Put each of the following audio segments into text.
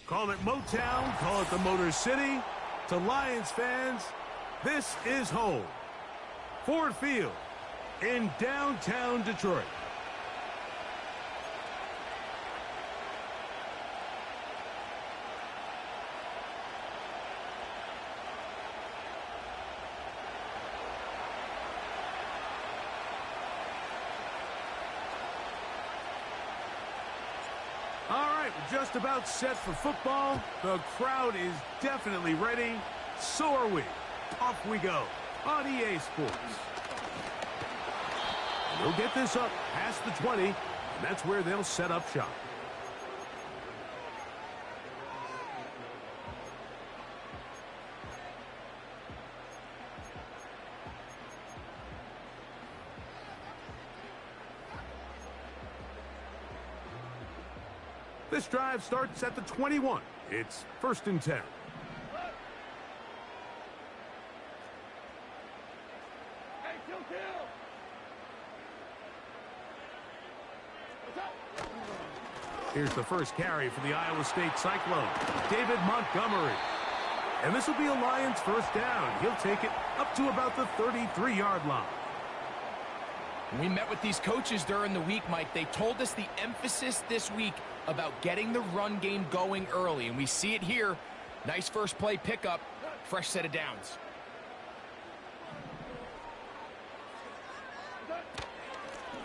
Call it Motown, call it the Motor City. To Lions fans, this is home. Ford Field in downtown Detroit. All right, we're just about set for football. The crowd is definitely ready. So are we. Off we go on EA Sports. They'll get this up past the 20, and that's where they'll set up shop. This drive starts at the 21. It's 1st and 10. Here's the first carry for the Iowa State Cyclone, David Montgomery. And this will be a Lions first down. He'll take it up to about the 33-yard line. We met with these coaches during the week, Mike. They told us the emphasis this week about getting the run game going early, and we see it here. Nice first play pickup, fresh set of downs.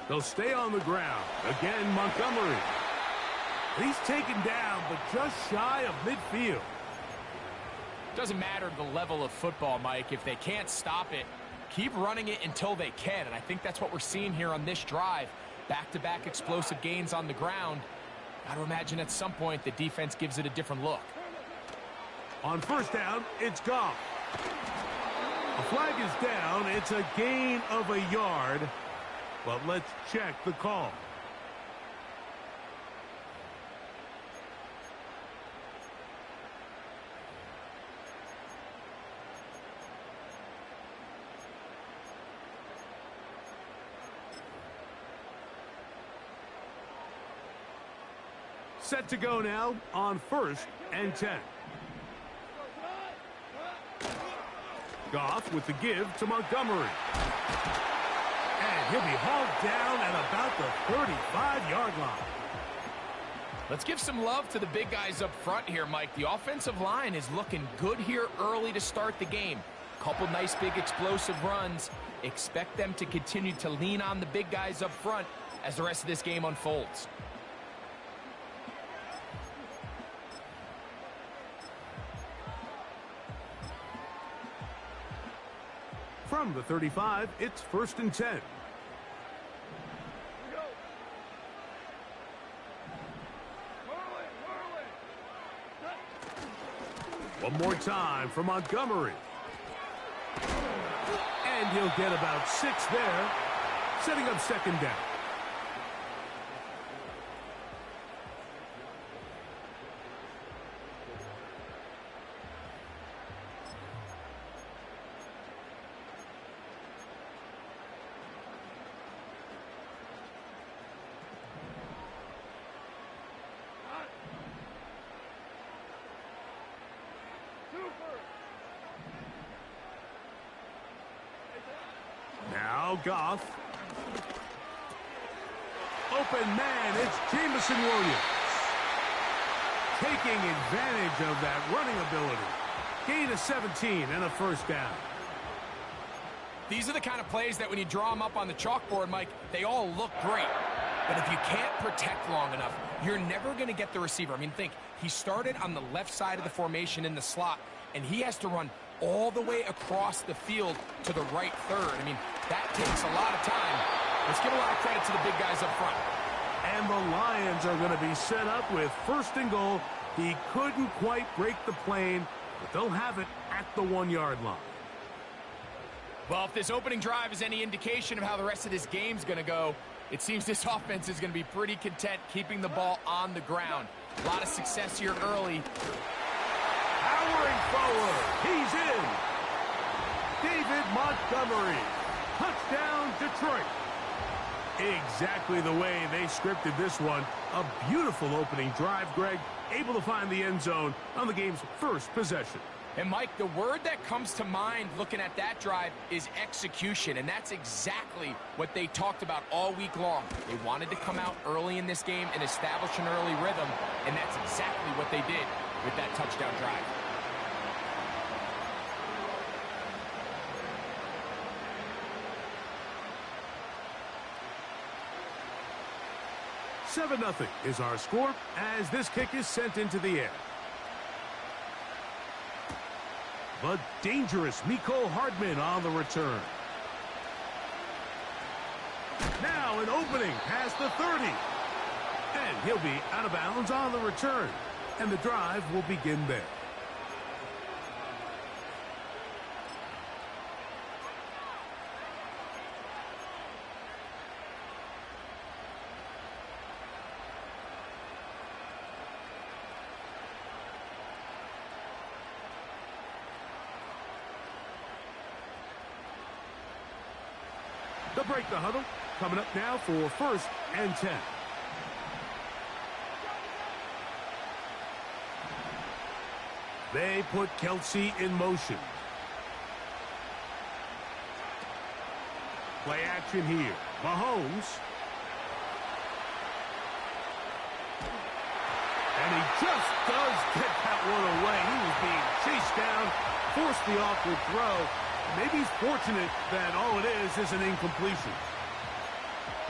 They'll stay on the ground. Again, Montgomery. He's taken down, but just shy of midfield. Doesn't matter the level of football, Mike. If they can't stop it, keep running it until they can. And I think that's what we're seeing here on this drive. Back-to-back explosive gains on the ground. Got to imagine at some point the defense gives it a different look. On first down, it's Goff. The flag is down. It's a gain of a yard. But let's check the call. Set to go now on 1st and 10. Goff with the give to Montgomery. And he'll be hauled down at about the 35-yard line. Let's give some love to the big guys up front here, Mike. The offensive line is looking good here early to start the game. Couple nice big explosive runs. Expect them to continue to lean on the big guys up front as the rest of this game unfolds. From the 35, it's 1st and 10. One more time for Montgomery. And he'll get about 6 there, setting up 2nd down. Now Goff. Open man, it's Jamison Williams. Taking advantage of that running ability. Gain of 17 and a 1st down. These are the kind of plays that when you draw them up on the chalkboard, Mike, they all look great. But if you can't protect long enough, you're never going to get the receiver. I mean, think, he started on the left side of the formation in the slot, and he has to run all the way across the field to the right third. I mean, that takes a lot of time. Let's give a lot of credit to the big guys up front. And the Lions are going to be set up with 1st and goal. He couldn't quite break the plane, but they'll have it at the 1-yard line. Well, if this opening drive is any indication of how the rest of this game's going to go, it seems this offense is going to be pretty content keeping the ball on the ground. A lot of success here early. Powering forward. He's in. David Montgomery. Touchdown, Detroit. Exactly the way they scripted this one. A beautiful opening drive, Greg. able to find the end zone on the game's first possession. And, Mike, the word that comes to mind looking at that drive is execution, and that's exactly what they talked about all week long. They wanted to come out early in this game and establish an early rhythm, and that's exactly what they did with that touchdown drive. Seven 0 is our score as this kick is sent into the air. The dangerous Mecole Hardman on the return. Now an opening past the 30. And he'll be out of bounds on the return. And the drive will begin there. They'll break the huddle. Coming up now for 1st and 10. They put Kelsey in motion. Play action here. Mahomes. And he just does get that one away. He was being chased down, forced the awkward throw. Maybe he's fortunate that all it is an incompletion.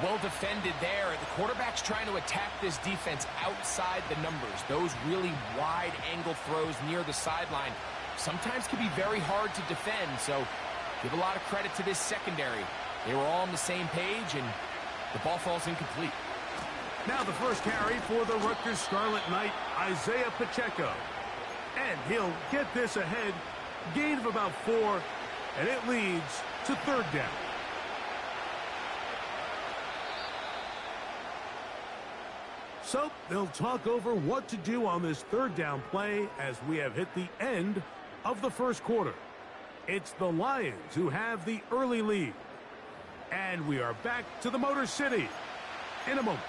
Well defended there. The quarterback's trying to attack this defense outside the numbers. Those really wide angle throws near the sideline sometimes can be very hard to defend. So give a lot of credit to this secondary. They were all on the same page, and the ball falls incomplete. Now the first carry for the Rutgers Scarlet Knight, Isaiah Pacheco. And he'll get this ahead. Gain of about 4. And it leads to 3rd down. So they'll talk over what to do on this 3rd down play as we have hit the end of the first quarter. It's the Lions who have the early lead. And we are back to the Motor City in a moment.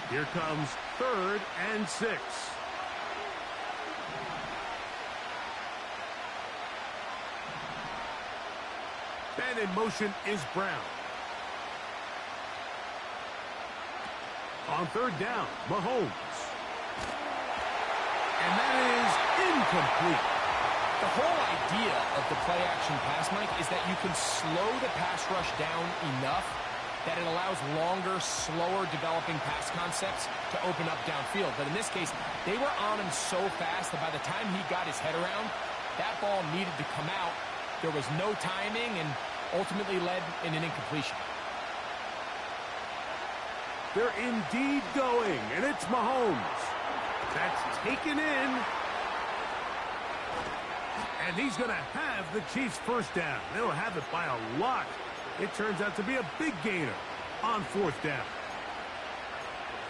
Here comes 3rd and 6. And in motion is Brown. On 3rd down, Mahomes. And that is incomplete. The whole idea of the play-action pass, Mike, is that you can slow the pass rush down enough that it allows longer, slower developing pass concepts to open up downfield. But in this case, they were on him so fast that by the time he got his head around, that ball needed to come out. There was no timing and ultimately led in an incompletion. They're indeed going, and it's Mahomes. That's taken in. And he's going to have the Chiefs' first down. They'll have it by a lot. It turns out to be a big gainer on 4th down.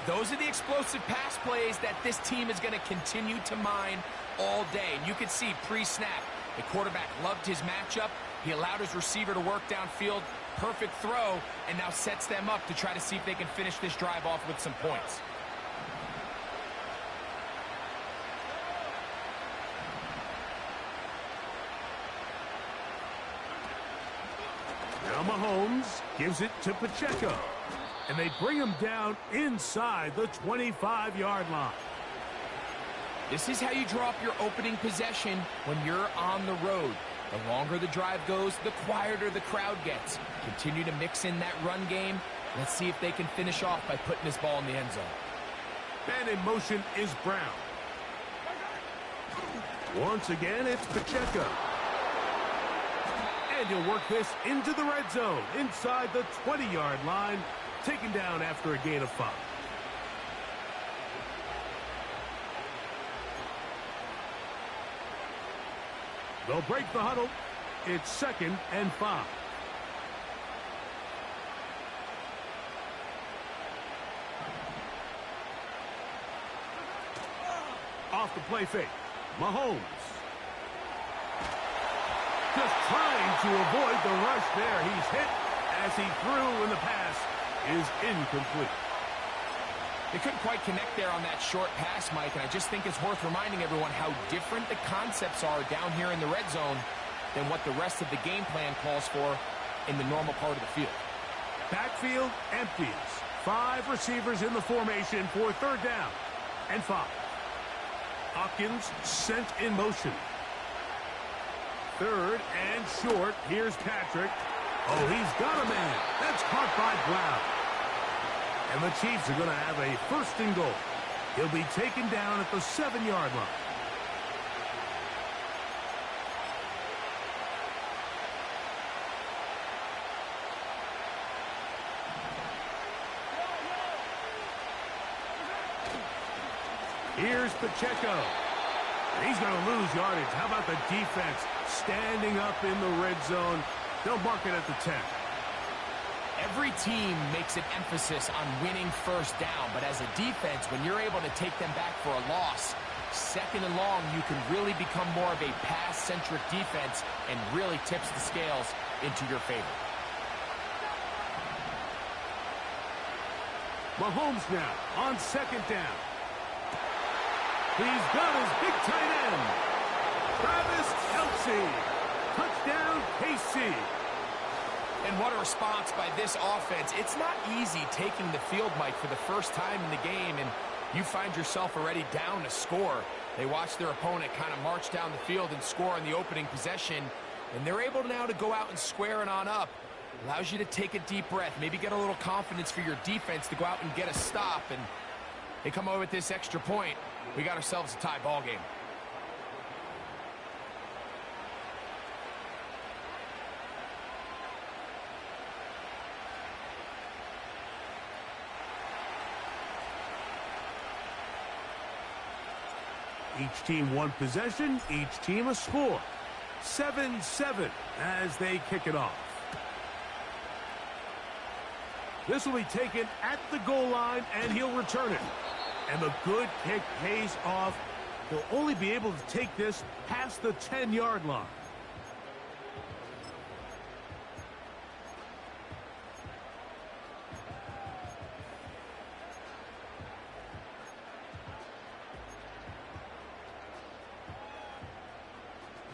Those are the explosive pass plays that this team is going to continue to mine all day. And you can see pre-snap, the quarterback loved his matchup. He allowed his receiver to work downfield. Perfect throw, and now sets them up to try to see if they can finish this drive off with some points. Now Mahomes gives it to Pacheco. And they bring him down inside the 25-yard line. This is how you draw up your opening possession when you're on the road. The longer the drive goes, the quieter the crowd gets. Continue to mix in that run game. Let's see if they can finish off by putting this ball in the end zone. And in motion is Brown. Once again, it's Pacheco. And he'll work this into the red zone, inside the 20-yard line, taken down after a gain of 5. They'll break the huddle. It's 2nd and 5. Off the play fake. Mahomes. Just trying to avoid the rush there. He's hit as he threw, and the pass is incomplete. They couldn't quite connect there on that short pass, Mike, and I just think it's worth reminding everyone how different the concepts are down here in the red zone than what the rest of the game plan calls for in the normal part of the field. Backfield empties. 5 receivers in the formation for third down and 5. Hopkins sent in motion. Third and short. Here's Patrick. Oh, he's got a man. That's caught by Brown. And the Chiefs are going to have a first and goal. He'll be taken down at the 7-yard line. Here's Pacheco. He's going to lose yardage. How about the defense standing up in the red zone? They'll mark it at the 10. Every team makes an emphasis on winning first down, but as a defense, when you're able to take them back for a loss, second and long, you can really become more of a pass-centric defense and really tips the scales into your favor. Mahomes now on second down. He's got his big tight end. Travis Kelce. Touchdown, KC. And what a response by this offense. It's not easy taking the field, Mike, for the first time in the game, and you find yourself already down a score. They watch their opponent kind of march down the field and score on the opening possession, and they're able now to go out and square it on up. Allows you to take a deep breath, maybe get a little confidence for your defense to go out and get a stop, and they come over with this extra point. We got ourselves a tie ball game. Each team one possession, each team a score. 7-7 as they kick it off. This will be taken at the goal line, and he'll return it. And the good kick pays off. He'll only be able to take this past the 10-yard line.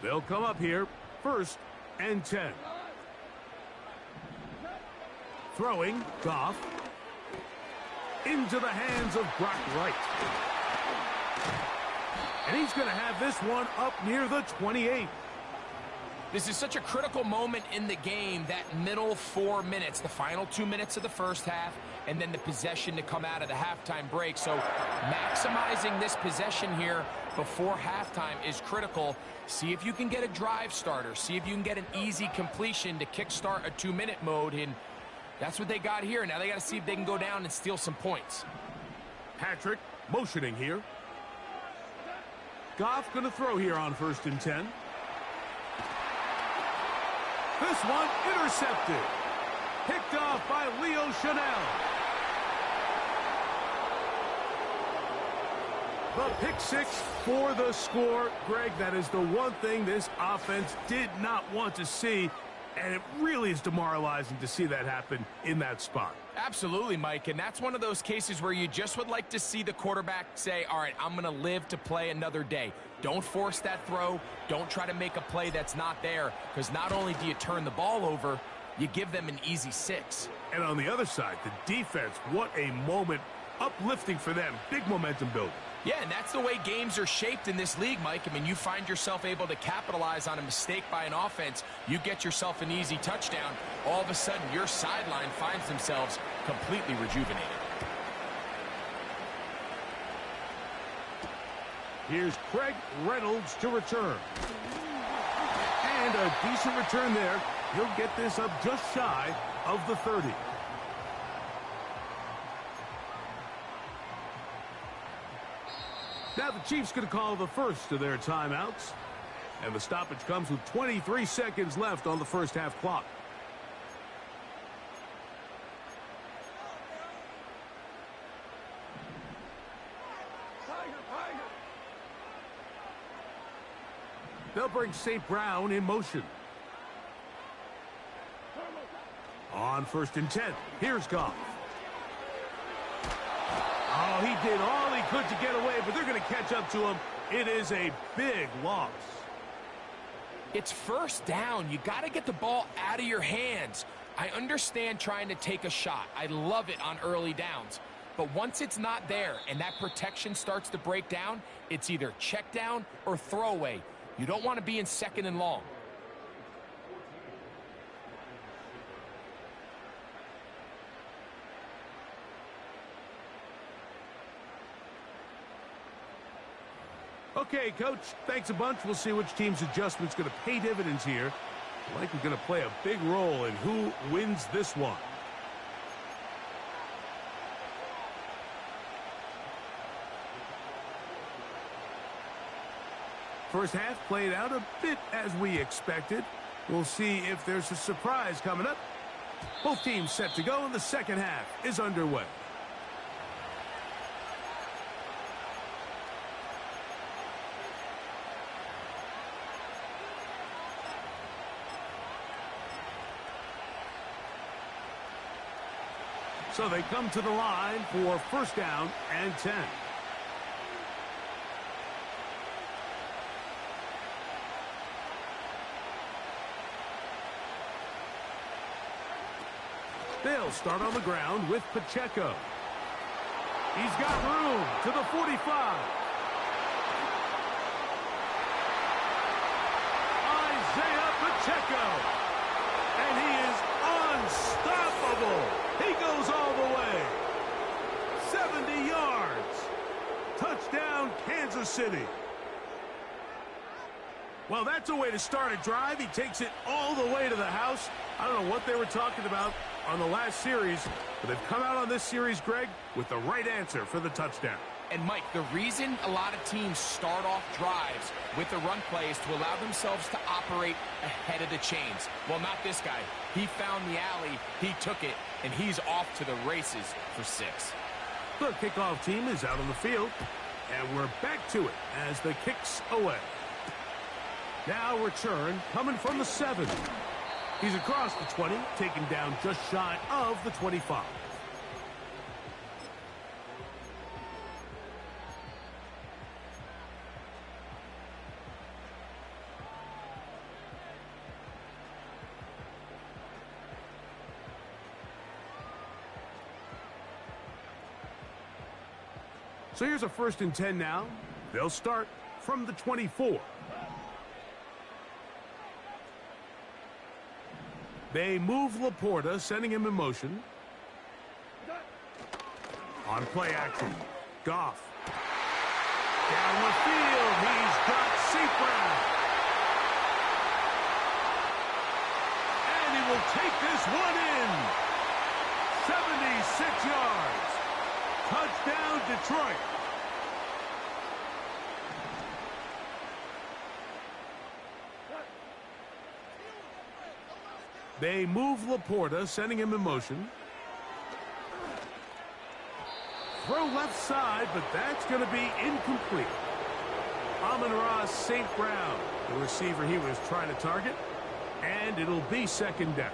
They'll come up here, 1st and 10. Throwing, Goff. Into the hands of Brock Wright. And he's going to have this one up near the 28. This is such a critical moment in the game, that middle 4 minutes, the final 2 minutes of the first half, and then the possession to come out of the halftime break. So maximizing this possession here before halftime is critical. See if you can get a drive starter. See if you can get an easy completion to kickstart a 2-minute mode, and that's what they got here. Now they got to see if they can go down and steal some points. Patrick motioning here. Goff going to throw here on 1st and 10. This one intercepted. Picked off by Leo Chanel. The pick 6 for the score. Greg, that is the one thing this offense did not want to see. And it really is demoralizing to see that happen in that spot. Absolutely, Mike, and that's one of those cases where you just would like to see the quarterback say, all right, I'm going to live to play another day. Don't force that throw. Don't try to make a play that's not there, because not only do you turn the ball over, you give them an easy 6. And on the other side, the defense, what a moment. Uplifting for them. Big momentum building. Yeah, and that's the way games are shaped in this league, Mike. I mean, you find yourself able to capitalize on a mistake by an offense. You get yourself an easy touchdown. All of a sudden, your sideline finds themselves completely rejuvenated. Here's Craig Reynolds to return. And a decent return there. He'll get this up just shy of the 30. Now the Chiefs going to call the first of their timeouts. And the stoppage comes with 23 seconds left on the first half clock. bring St. Brown in motion. On 1st and 10, here's Goff. Oh, he did all he could to get away, but they're going to catch up to him. It is a big loss. It's 1st down. You got to get the ball out of your hands. I understand trying to take a shot. I love it on early downs. But once it's not there and that protection starts to break down, it's either check down or throwaway. You don't want to be in 2nd and long. Okay, Coach, thanks a bunch. We'll see which team's adjustment's going to pay dividends here. Likely going to play a big role in who wins this one. First half played out a bit as we expected. We'll see if there's a surprise coming up. Both teams set to go, and the second half is underway. So they come to the line for 1st down and 10. They'll start on the ground with Pacheco. He's got room to the 45. Isaiah Pacheco. And he is unstoppable. He goes all the way. 70 yards. Touchdown, Kansas City. Well, that's a way to start a drive. He takes it all the way to the house. I don't know what they were talking about on the last series, but they've come out on this series, Greg, with the right answer for the touchdown. And, Mike, the reason a lot of teams start off drives with the run play is to allow themselves to operate ahead of the chains. Well, not this guy. He found the alley, he took it, and he's off to the races for 6. The kickoff team is out on the field, and we're back to it as the kick's away. Now return coming from the 7. He's across the 20, taken down just shy of the 25. So here's a 1st and 10 now. They'll start from the 24. They move Laporta, sending him in motion. On play action, Goff. Down the field, he's got St. Brown. And he will take this one in. 76 yards. Touchdown, Detroit. They move Laporta, sending him in motion. Throw left side, but that's going to be incomplete. Amon-Ra St. Brown, the receiver he was trying to target, and it'll be 2nd down.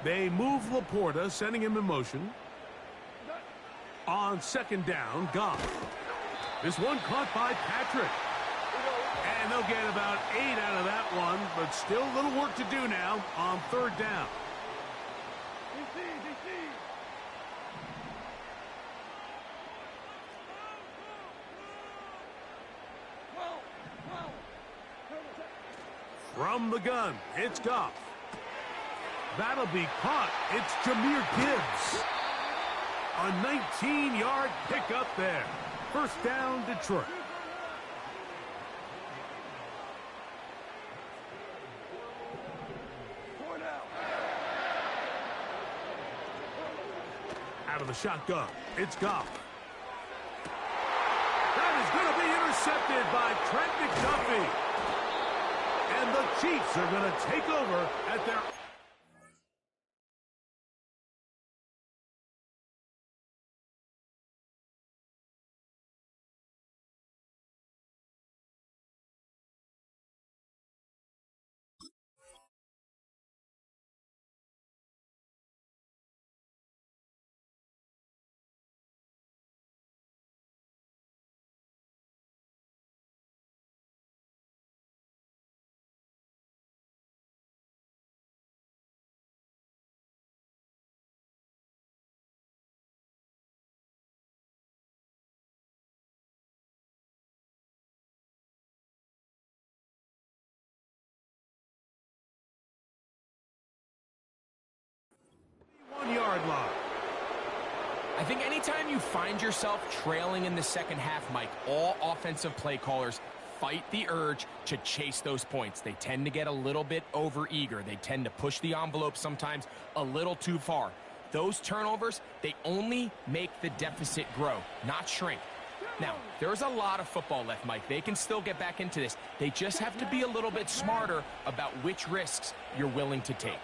They move Laporta, sending him in motion. On 2nd down, Goff. This one caught by Patrick. And they'll get about 8 out of that one, but still a little work to do now on 3rd down. From the gun, it's Goff. That'll be caught. It's Jahmyr Gibbs. A 19-yard pickup there. 1st down, Detroit. Out of the shotgun, it's Goff. That is going to be intercepted by Trent McDuffie. And the Chiefs are going to take over at their anytime you find yourself trailing in the second half, Mike, all offensive play callers fight the urge to chase those points. They tend to get a little bit overeager. They tend to push the envelope sometimes a little too far. Those turnovers, they only make the deficit grow, not shrink. Now, there's a lot of football left, Mike. They can still get back into this. They just have to be a little bit smarter about which risks you're willing to take.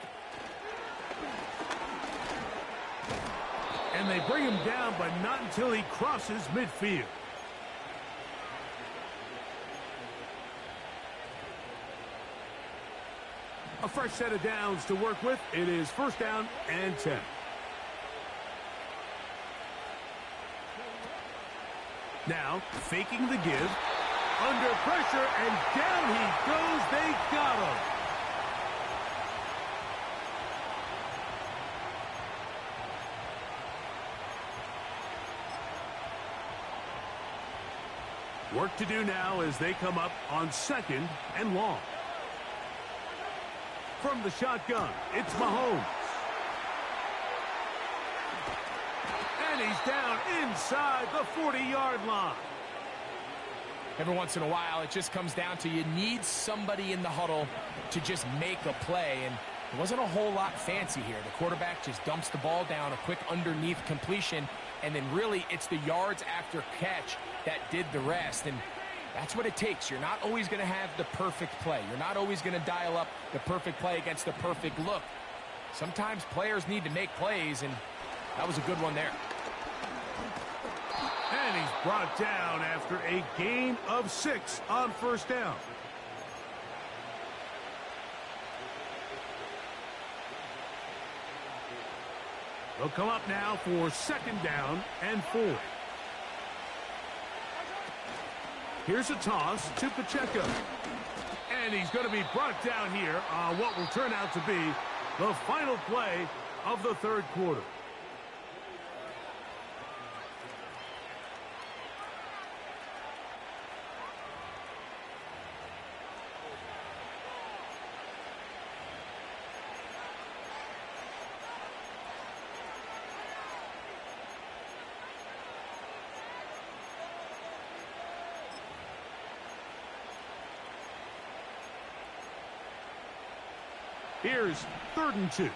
And they bring him down, but not until he crosses midfield. A fresh set of downs to work with. It is first down and 10. Now, faking the give. Under pressure, and down he goes. They got him. Work to do now as they come up on second and long. From the shotgun, it's Mahomes. And he's down inside the 40-yard line. Every once in a while, it just comes down to you need somebody in the huddle to just make a play, and it wasn't a whole lot fancy here. The quarterback just dumps the ball down, a quick underneath completion, and then really it's the yards after catch that did the rest, and that's what it takes. You're not always going to have the perfect play. You're not always going to dial up the perfect play against the perfect look. Sometimes players need to make plays, and that was a good one there. And he's brought down after a gain of 6 on first down. They'll come up now for second down and 4. Here's a toss to Pacheco. And he's going to be brought down here on what will turn out to be the final play of the third quarter. Here's 3rd and 2.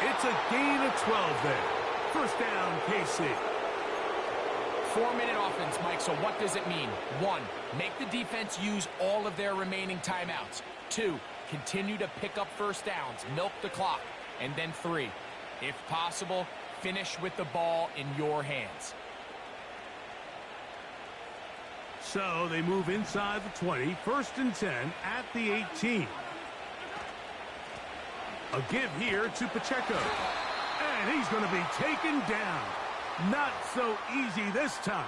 It's a gain of 12 there. First down, KC. 4-minute offense, Mike, so what does it mean? 1, make the defense use all of their remaining timeouts. 2, continue to pick up first downs, milk the clock. And then 3, if possible, finish with the ball in your hands. So they move inside the 20, 1st and 10 at the 18. A give here to Pacheco. And he's going to be taken down. Not so easy this time.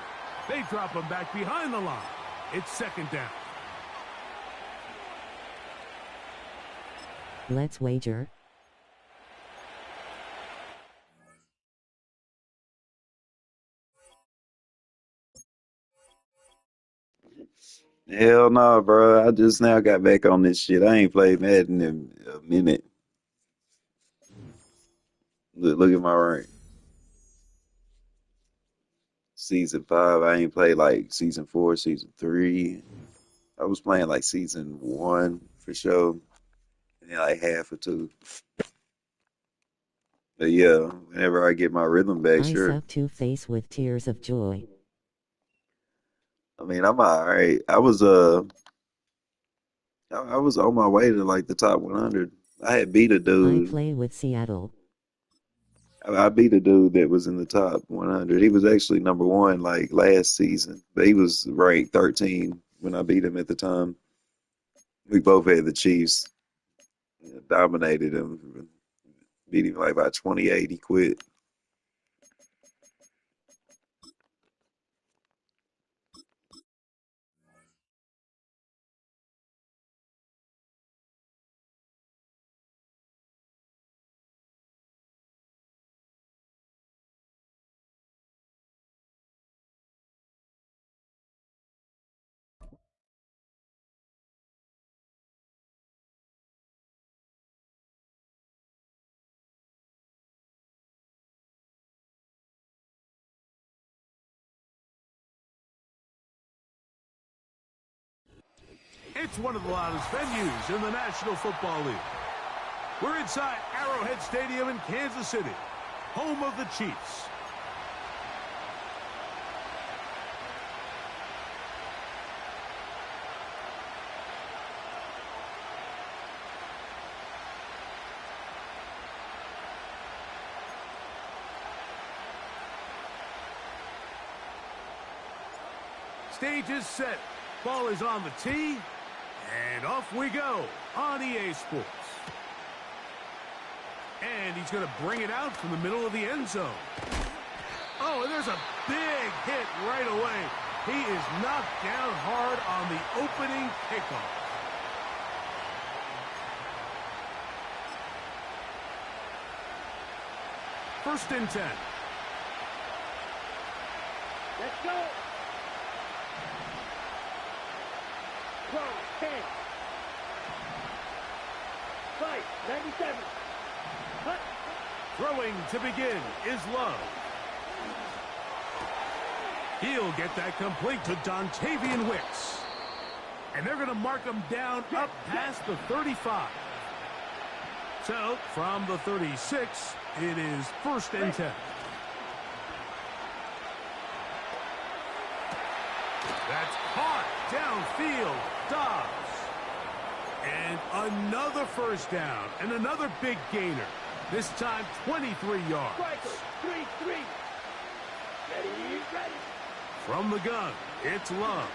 They drop him back behind the line. It's second down. Let's wager. Hell no, bro. I just now got back on this shit. I ain't played Madden in a minute. Look at my rank. Season 5. I ain't played like season 4, season 3. I was playing like season 1 for sure. And then like half or 2. But yeah, whenever I get my rhythm back, I sure. suck Two-Face with tears of joy. I mean, I'm alright. I was on my way to like the top 100. I had beat a I dude. play with Seattle. I beat a dude that was in the top 100. He was actually number 1 like last season, but he was ranked 13 when I beat him at the time. We both had the Chiefs. Dominated him, beat him like by 28. He quit. It's one of the loudest venues in the National Football League. We're inside Arrowhead Stadium in Kansas City, home of the Chiefs. Stage is set. Ball is on the tee. And off we go on EA Sports. And he's going to bring it out from the middle of the end zone. Oh, and there's a big hit right away. He is knocked down hard on the opening kickoff. First and 10. Let's go. 10. 5. 97. Cut. Throwing to begin is Love. He'll get that complete to Dontavian Wicks. And they're going to mark him down up past the 35. So, from the 36, it is first and 10. That's caught downfield. Dobbs. And another first down. And another big gainer. This time 23 yards. Striker. 3-3. Ready. From the gun, it's Love.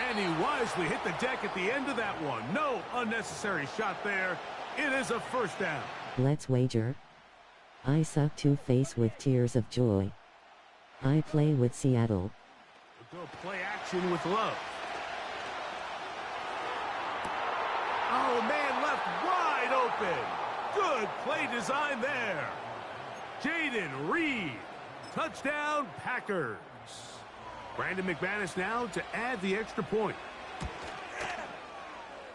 And he wisely hit the deck at the end of that one. No unnecessary shot there. It is a first down. Let's wager. I suck to face with tears of joy. I play with Seattle. We'll go play action with Love. Oh, man, left wide open. Good play design there. Jaden Reed. Touchdown, Packers. Brandon McManus now to add the extra point.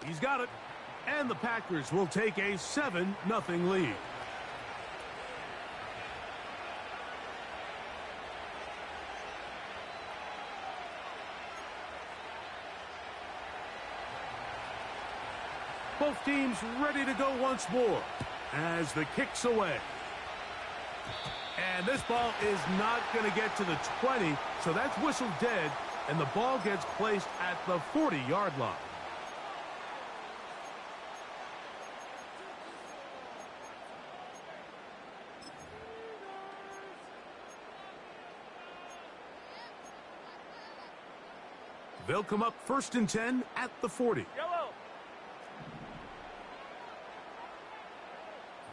He's got it. And the Packers will take a 7-0 lead. Both teams ready to go once more as the kick's away. And this ball is not going to get to the 20, so that's whistled dead, and the ball gets placed at the 40-yard line. They'll come up first and 10 at the 40. Yellow.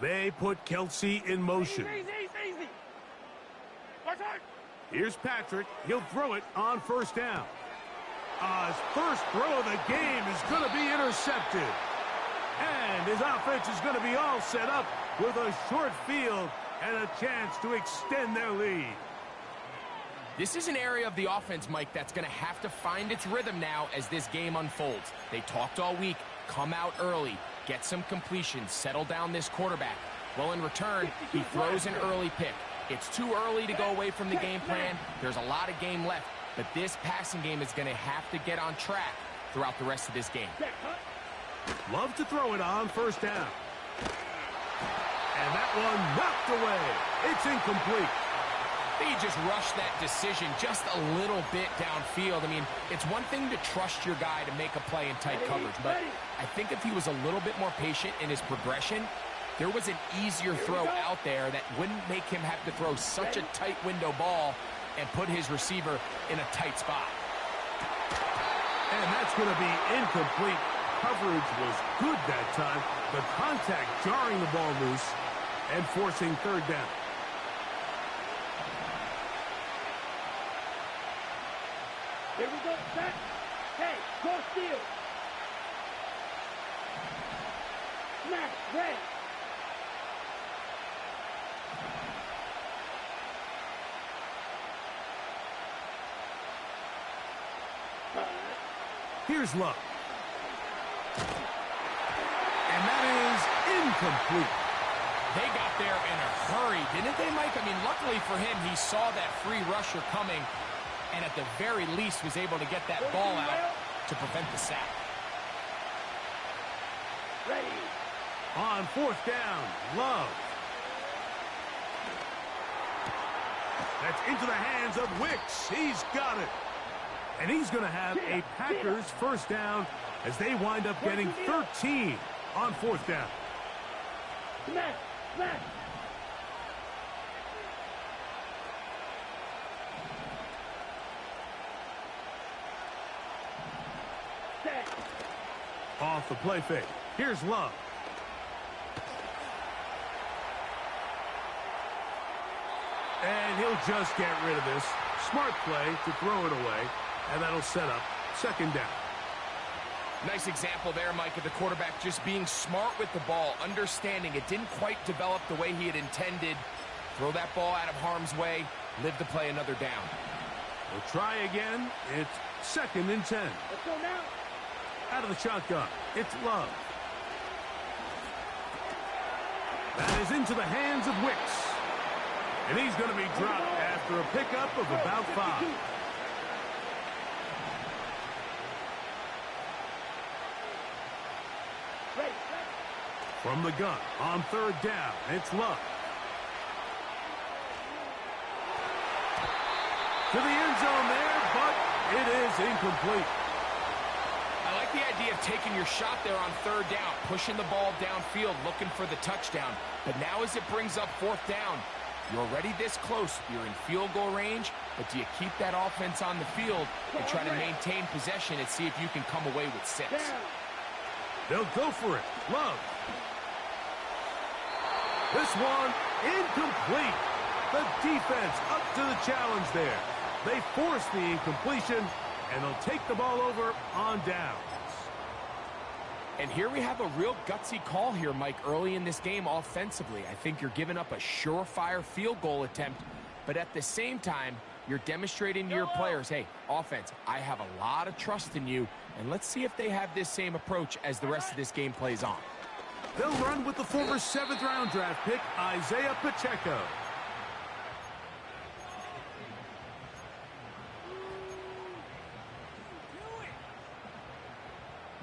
They put Kelsey in motion. Easy. Here's Patrick. He'll throw it on first down. His first throw of the game is going to be intercepted. And his offense is going to be all set up with a short field and a chance to extend their lead. This is an area of the offense, Mike, that's going to have to find its rhythm now as this game unfolds. They talked all week, come out early, get some completions, settle down this quarterback. Well, in return, he throws an early pick. It's too early to go away from the game plan. There's a lot of game left, but this passing game is going to have to get on track throughout the rest of this game. Love to throw it on first down. And that one knocked away. It's incomplete. They just rushed that decision just a little bit downfield. I mean, it's one thing to trust your guy to make a play in tight coverage, but I think if he was a little bit more patient in his progression, there was an easier throw out there that wouldn't make him have to throw such a tight window ball and put his receiver in a tight spot. And that's going to be incomplete. Coverage was good that time. The contact jarring the ball loose and forcing third down. Here we go. Set. Hey, cross field. Smash. Red. Here's Love. And that is incomplete. They got there in a hurry, didn't they, Mike? I mean, luckily for him, he saw that free rusher coming, and at the very least was able to get that ball out to prevent the sack. Ready. On fourth down, Love. That's into the hands of Wicks. He's got it. And he's going to have a Packers first down as they wind up getting 13 on fourth down. Smash, smash. Set. Off the play fake. Here's Love. And he'll just get rid of this. Smart play to throw it away. And that'll set up second down. Nice example there, Mike, of the quarterback just being smart with the ball, understanding it didn't quite develop the way he had intended. Throw that ball out of harm's way, live to play another down. We'll try again. It's second and 10. Let's go now. Out of the shotgun, it's Love. That is into the hands of Wicks. And he's going to be dropped after a pickup of about 5. Ready. From the gun, on third down, it's Love. To the end zone there, but it is incomplete. I like the idea of taking your shot there on third down, pushing the ball downfield, looking for the touchdown. But now as it brings up fourth down, you're already this close. You're in field goal range, but do you keep that offense on the field and try to maintain possession and see if you can come away with 6? They'll go for it. Love. This one incomplete. The defense up to the challenge there. They force the incompletion, and they'll take the ball over on downs. And here we have a real gutsy call here, Mike, early in this game offensively. I think you're giving up a surefire field goal attempt, but at the same time, you're demonstrating to your players, hey, offense, I have a lot of trust in you, and let's see if they have this same approach as the rest of this game plays on. They'll run with the former 7th-round draft pick, Isaiah Pacheco.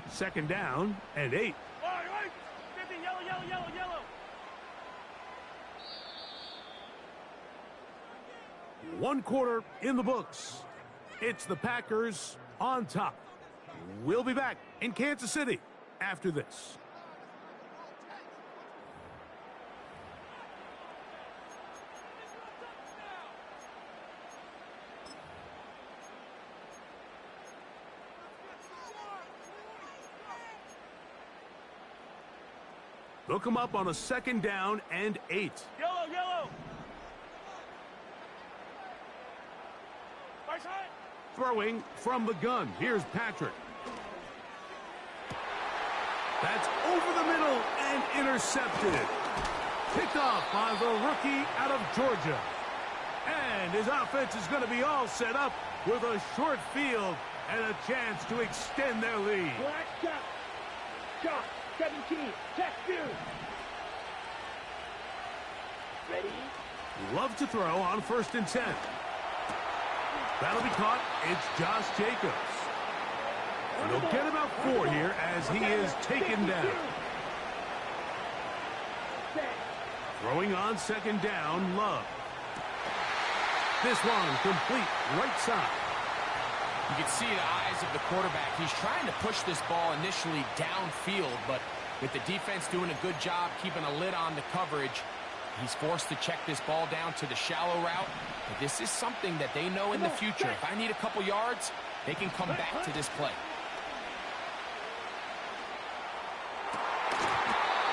Second down and 8. All right. 50, yellow, yellow, yellow, yellow. 1 quarter in the books. It's the Packers on top. We'll be back in Kansas City after this. They'll come up on a second down and 8. Yellow, yellow. Right side. Throwing from the gun. Here's Patrick. That's over the middle and intercepted. Picked off by the rookie out of Georgia. And his offense is going to be all set up with a short field and a chance to extend their lead. Black shot. Shot. 17. Check view. Ready. Love to throw on first and 10. That'll be caught. It's Josh Jacobs. And they'll get about 4 here as he is taken down. Throwing on second down, Love. This one complete right side. You can see the eyes of the quarterback. He's trying to push this ball initially downfield, but with the defense doing a good job keeping a lid on the coverage, he's forced to check this ball down to the shallow route. But this is something that they know in the future. If I need a couple yards, they can come back to this play.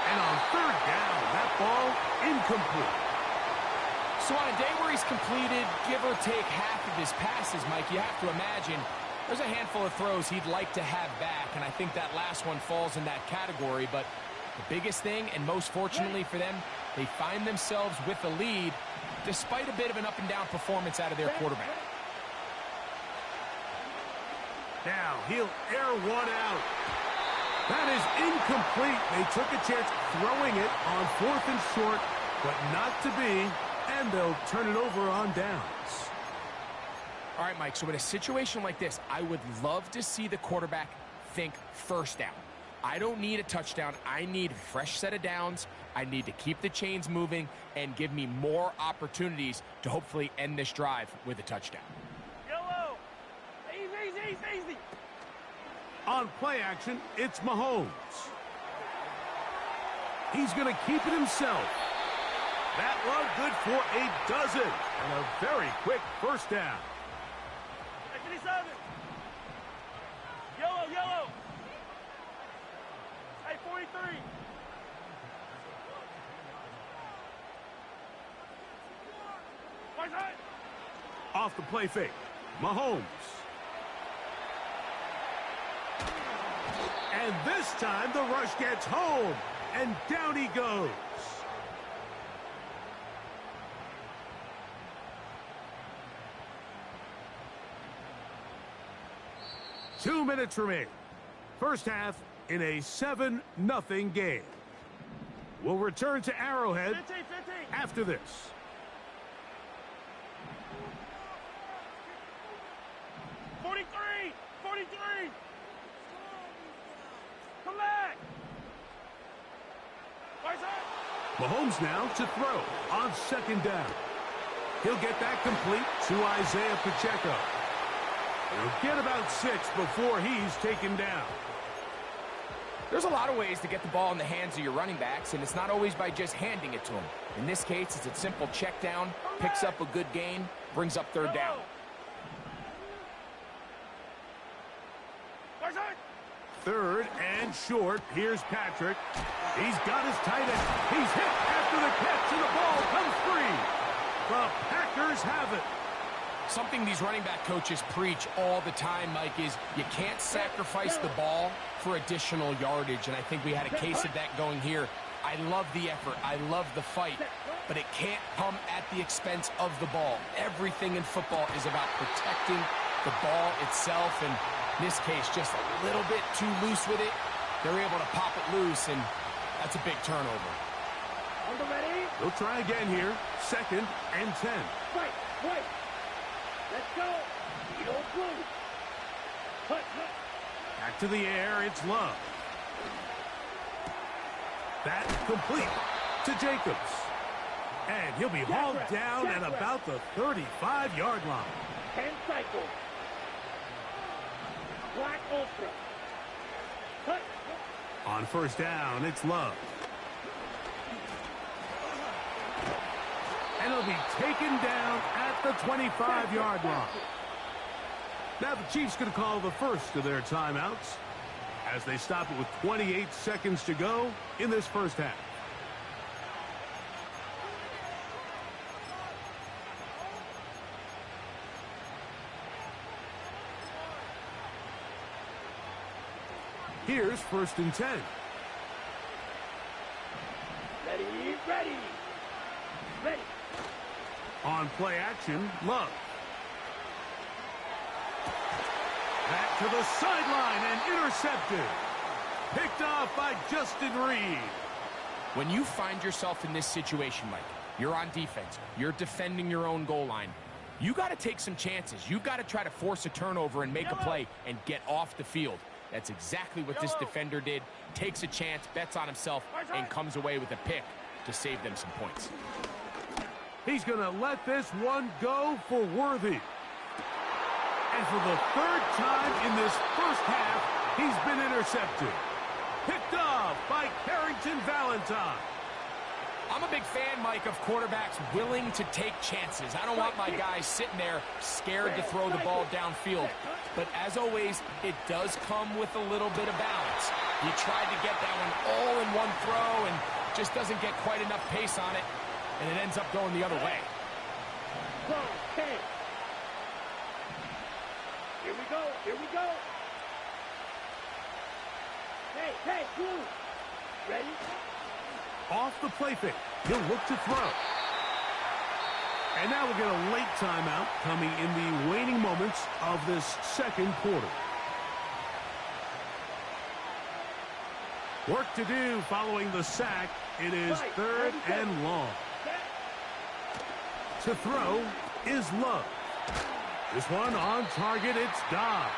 And on third down, that ball incomplete. So on a day where he's completed, give or take half of his passes, Mike, you have to imagine there's a handful of throws he'd like to have back, and I think that last one falls in that category. But the biggest thing, and most fortunately for them, they find themselves with the lead despite a bit of an up-and-down performance out of their quarterback. Now he'll air one out. That is incomplete. They took a chance throwing it on fourth and short, but not to be. And they'll turn it over on downs. All right, Mike, so in a situation like this, I would love to see the quarterback think first down. I don't need a touchdown. I need a fresh set of downs. I need to keep the chains moving and give me more opportunities to hopefully end this drive with a touchdown. Yellow. Easy. On play action, it's Mahomes. He's going to keep it himself. That run good for a dozen. And a very quick first down. 57. Yellow. Hey, 43. Right side. Off the play fake, Mahomes. And this time the rush gets home. And down he goes. Two minutes remain. First half in a 7-0 game. We'll return to Arrowhead 15. after this. Come back. Right side. Mahomes now to throw on second down. He'll get that complete to Isaiah Pacheco. He'll get about 6 before he's taken down. There's a lot of ways to get the ball in the hands of your running backs, and it's not always by just handing it to them. In this case, it's a simple check down, picks up a good gain, brings up third down. Right side. Third and short. Here's Patrick. He's got his tight end. He's hit after the catch, and the ball comes free. The Packers have it. Something these running back coaches preach all the time, Mike, is you can't sacrifice the ball for additional yardage, and I think we had a case of that going here. I love the effort. I love the fight, but it can't come at the expense of the ball. Everything in football is about protecting the ball itself, and in this case, just a little bit too loose with it. They're able to pop it loose, and that's a big turnover. On the ready. They'll try again here. Second and 10. Wait. Let's go. You don't move. Cut. Back to the air. It's Love. That complete to Jacobs. And he'll be hauled down at about the 35-yard line. 10 cycles. Black Ultra. Cut. On first down, it's Love. And he'll be taken down at the 25-yard line. Now the Chiefs going to call the first of their timeouts as they stop it with 28 seconds to go in this first half. Here's first and 10. Ready. On play action, Love. Back to the sideline and intercepted. Picked off by Justin Reed. When you find yourself in this situation, Mike, you're on defense, you're defending your own goal line, you got to take some chances. You've got to try to force a turnover and make a play and get off the field. That's exactly what this defender did. Takes a chance, bets on himself, and comes away with a pick to save them some points. He's going to let this one go for Worthy. And for the third time in this first half, he's been intercepted. Picked off by Carrington Valentine. I'm a big fan, Mike, of quarterbacks willing to take chances. I don't want my guys sitting there scared to throw the ball downfield. But as always, it does come with a little bit of balance. You tried to get that one all in one throw and just doesn't get quite enough pace on it, and it ends up going the other way. Okay. Here we go. Hey, blue. Ready? Off the play fake. He'll look to throw. And now we'll get a late timeout coming in the waning moments of this second quarter. Work to do following the sack. It is third and long. To throw is Love. This one on target, it's Dobbs.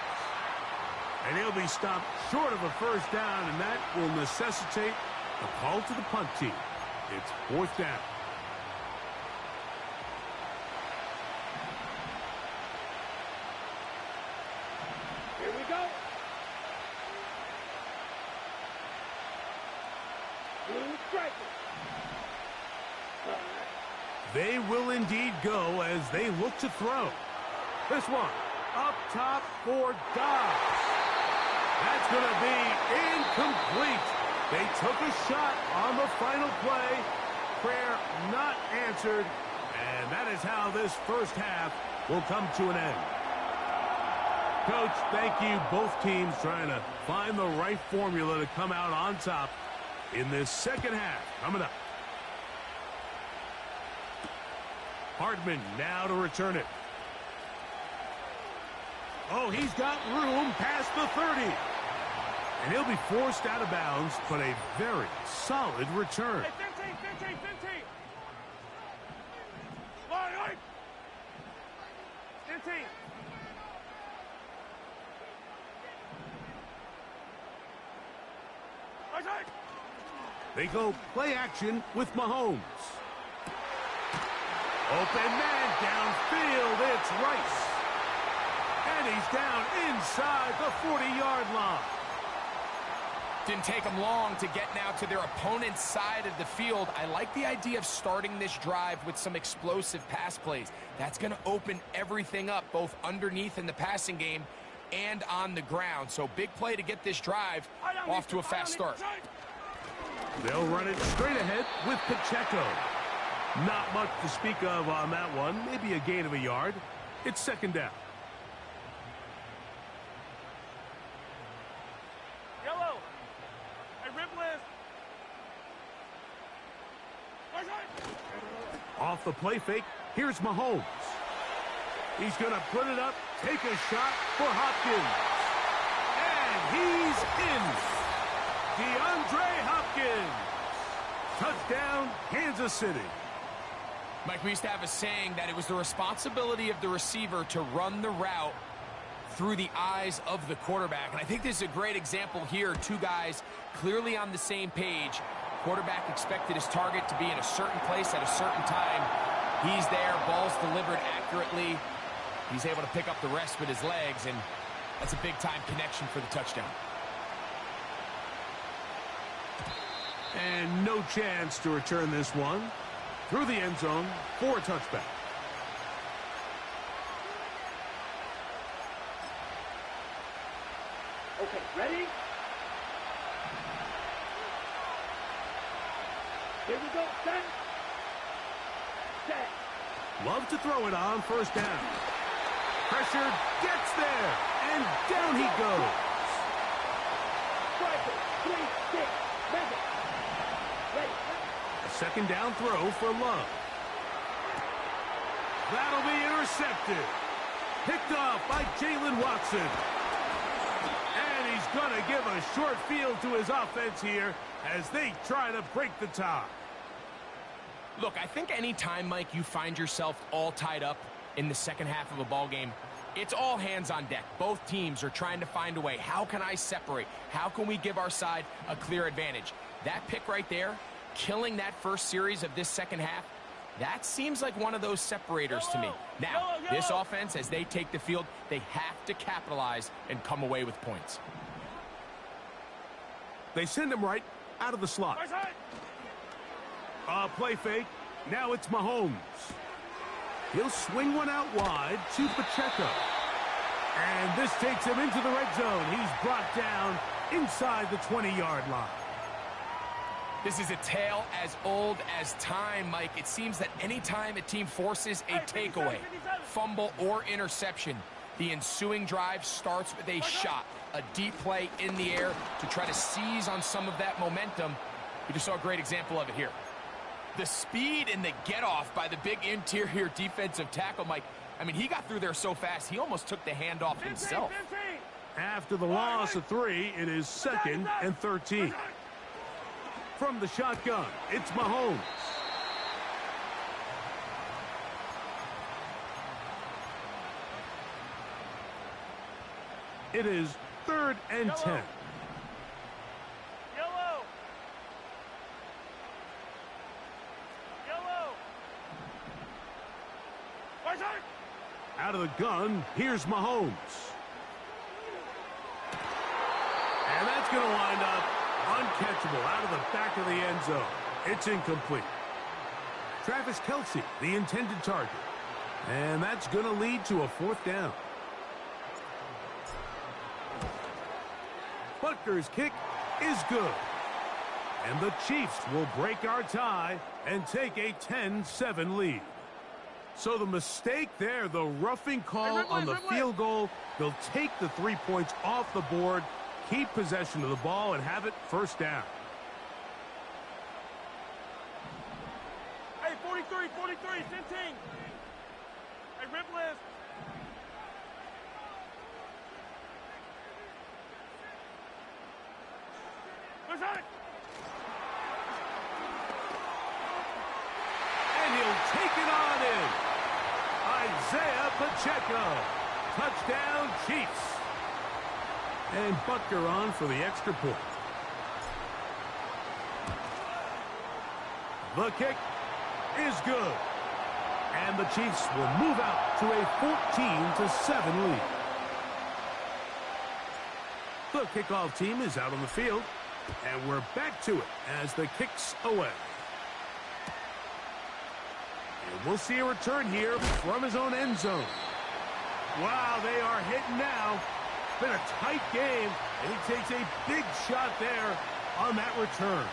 And he'll be stopped short of a first down, and that will necessitate a call to the punt team. It's fourth down. Here we go. Blue strikers. They will indeed go as they look to throw. This one up top for Dobbs. That's going to be incomplete. They took a shot on the final play. Prayer not answered. And that is how this first half will come to an end. Coach, thank you. Both teams trying to find the right formula to come out on top in this second half. Coming up. Hardman now to return it. Oh, he's got room past the 30. And he'll be forced out of bounds, but a very solid return. Hey, 15. Line, 15. They go play action with Mahomes. Open man downfield, it's Rice. And he's down inside the 40-yard line. Didn't take them long to get now to their opponent's side of the field. I like the idea of starting this drive with some explosive pass plays. That's going to open everything up, both underneath in the passing game and on the ground. So big play to get this drive off to a fast start. They'll run it straight ahead with Pacheco. Not much to speak of on that one. Maybe a gain of a yard. It's second down. Yellow. Hey, Ripley. Off the play fake, here's Mahomes. He's going to put it up, take a shot for Hopkins. And he's in. DeAndre Hopkins. Touchdown, Kansas City. Mike, we used to have a saying that it was the responsibility of the receiver to run the route through the eyes of the quarterback. And I think this is a great example here. Two guys clearly on the same page. Quarterback expected his target to be in a certain place at a certain time. He's there, ball's delivered accurately. He's able to pick up the rest with his legs, and that's a big-time connection for the touchdown. And no chance to return this one through the end zone for a touchback. Okay, ready? Here we go, set. Love to throw it on first down. Pressure gets there, and down he goes. Striker, 3, 6, Madden. Ready. A second down throw for Love. That'll be intercepted. Picked off by Jalen Watson. And he's going to give a short field to his offense here as they try to break the tie. Look, I think any time, Mike, you find yourself all tied up in the second half of a ball game, it's all hands on deck. Both teams are trying to find a way. How can I separate? How can we give our side a clear advantage? That pick right there, killing that first series of this second half, that seems like one of those separators to me. Now, this offense, as they take the field, they have to capitalize and come away with points. They send him right out of the slot. Play fake. Now it's Mahomes. He'll swing one out wide to Pacheco. And this takes him into the red zone. He's brought down inside the 20-yard line. This is a tale as old as time, Mike. It seems that anytime a team forces a takeaway, fumble, or interception, the ensuing drive starts with a shot, a deep play in the air to try to seize on some of that momentum. We just saw a great example of it here. The speed and the get-off by the big interior defensive tackle, Mike. I mean, he got through there so fast, he almost took the handoff himself. After the loss of 3, it is 2nd and 13. From the shotgun, it's Mahomes. It is 3rd and 10. Yellow. Yellow. Out of the gun, here's Mahomes. And that's going to wind up uncatchable out of the back of the end zone. It's incomplete. Travis Kelce, the intended target. And that's going to lead to a 4th down. Butker's kick is good. And the Chiefs will break our tie and take a 10-7 lead. So the mistake there, the roughing call on the field goal, they'll take the 3 points off the board, keep possession of the ball, and have it 1st down. Hey, 43, 15. Hey, rip list. And he'll take it on in. Isaiah Pacheco. Touchdown, Chiefs. And Butker on for the extra point. The kick is good. And the Chiefs will move out to a 14-7 lead. The kickoff team is out on the field. And we're back to it as the kick's away. And we'll see a return here from his own end zone. Wow, they are hitting now. Been a tight game, and he takes a big shot there on that return.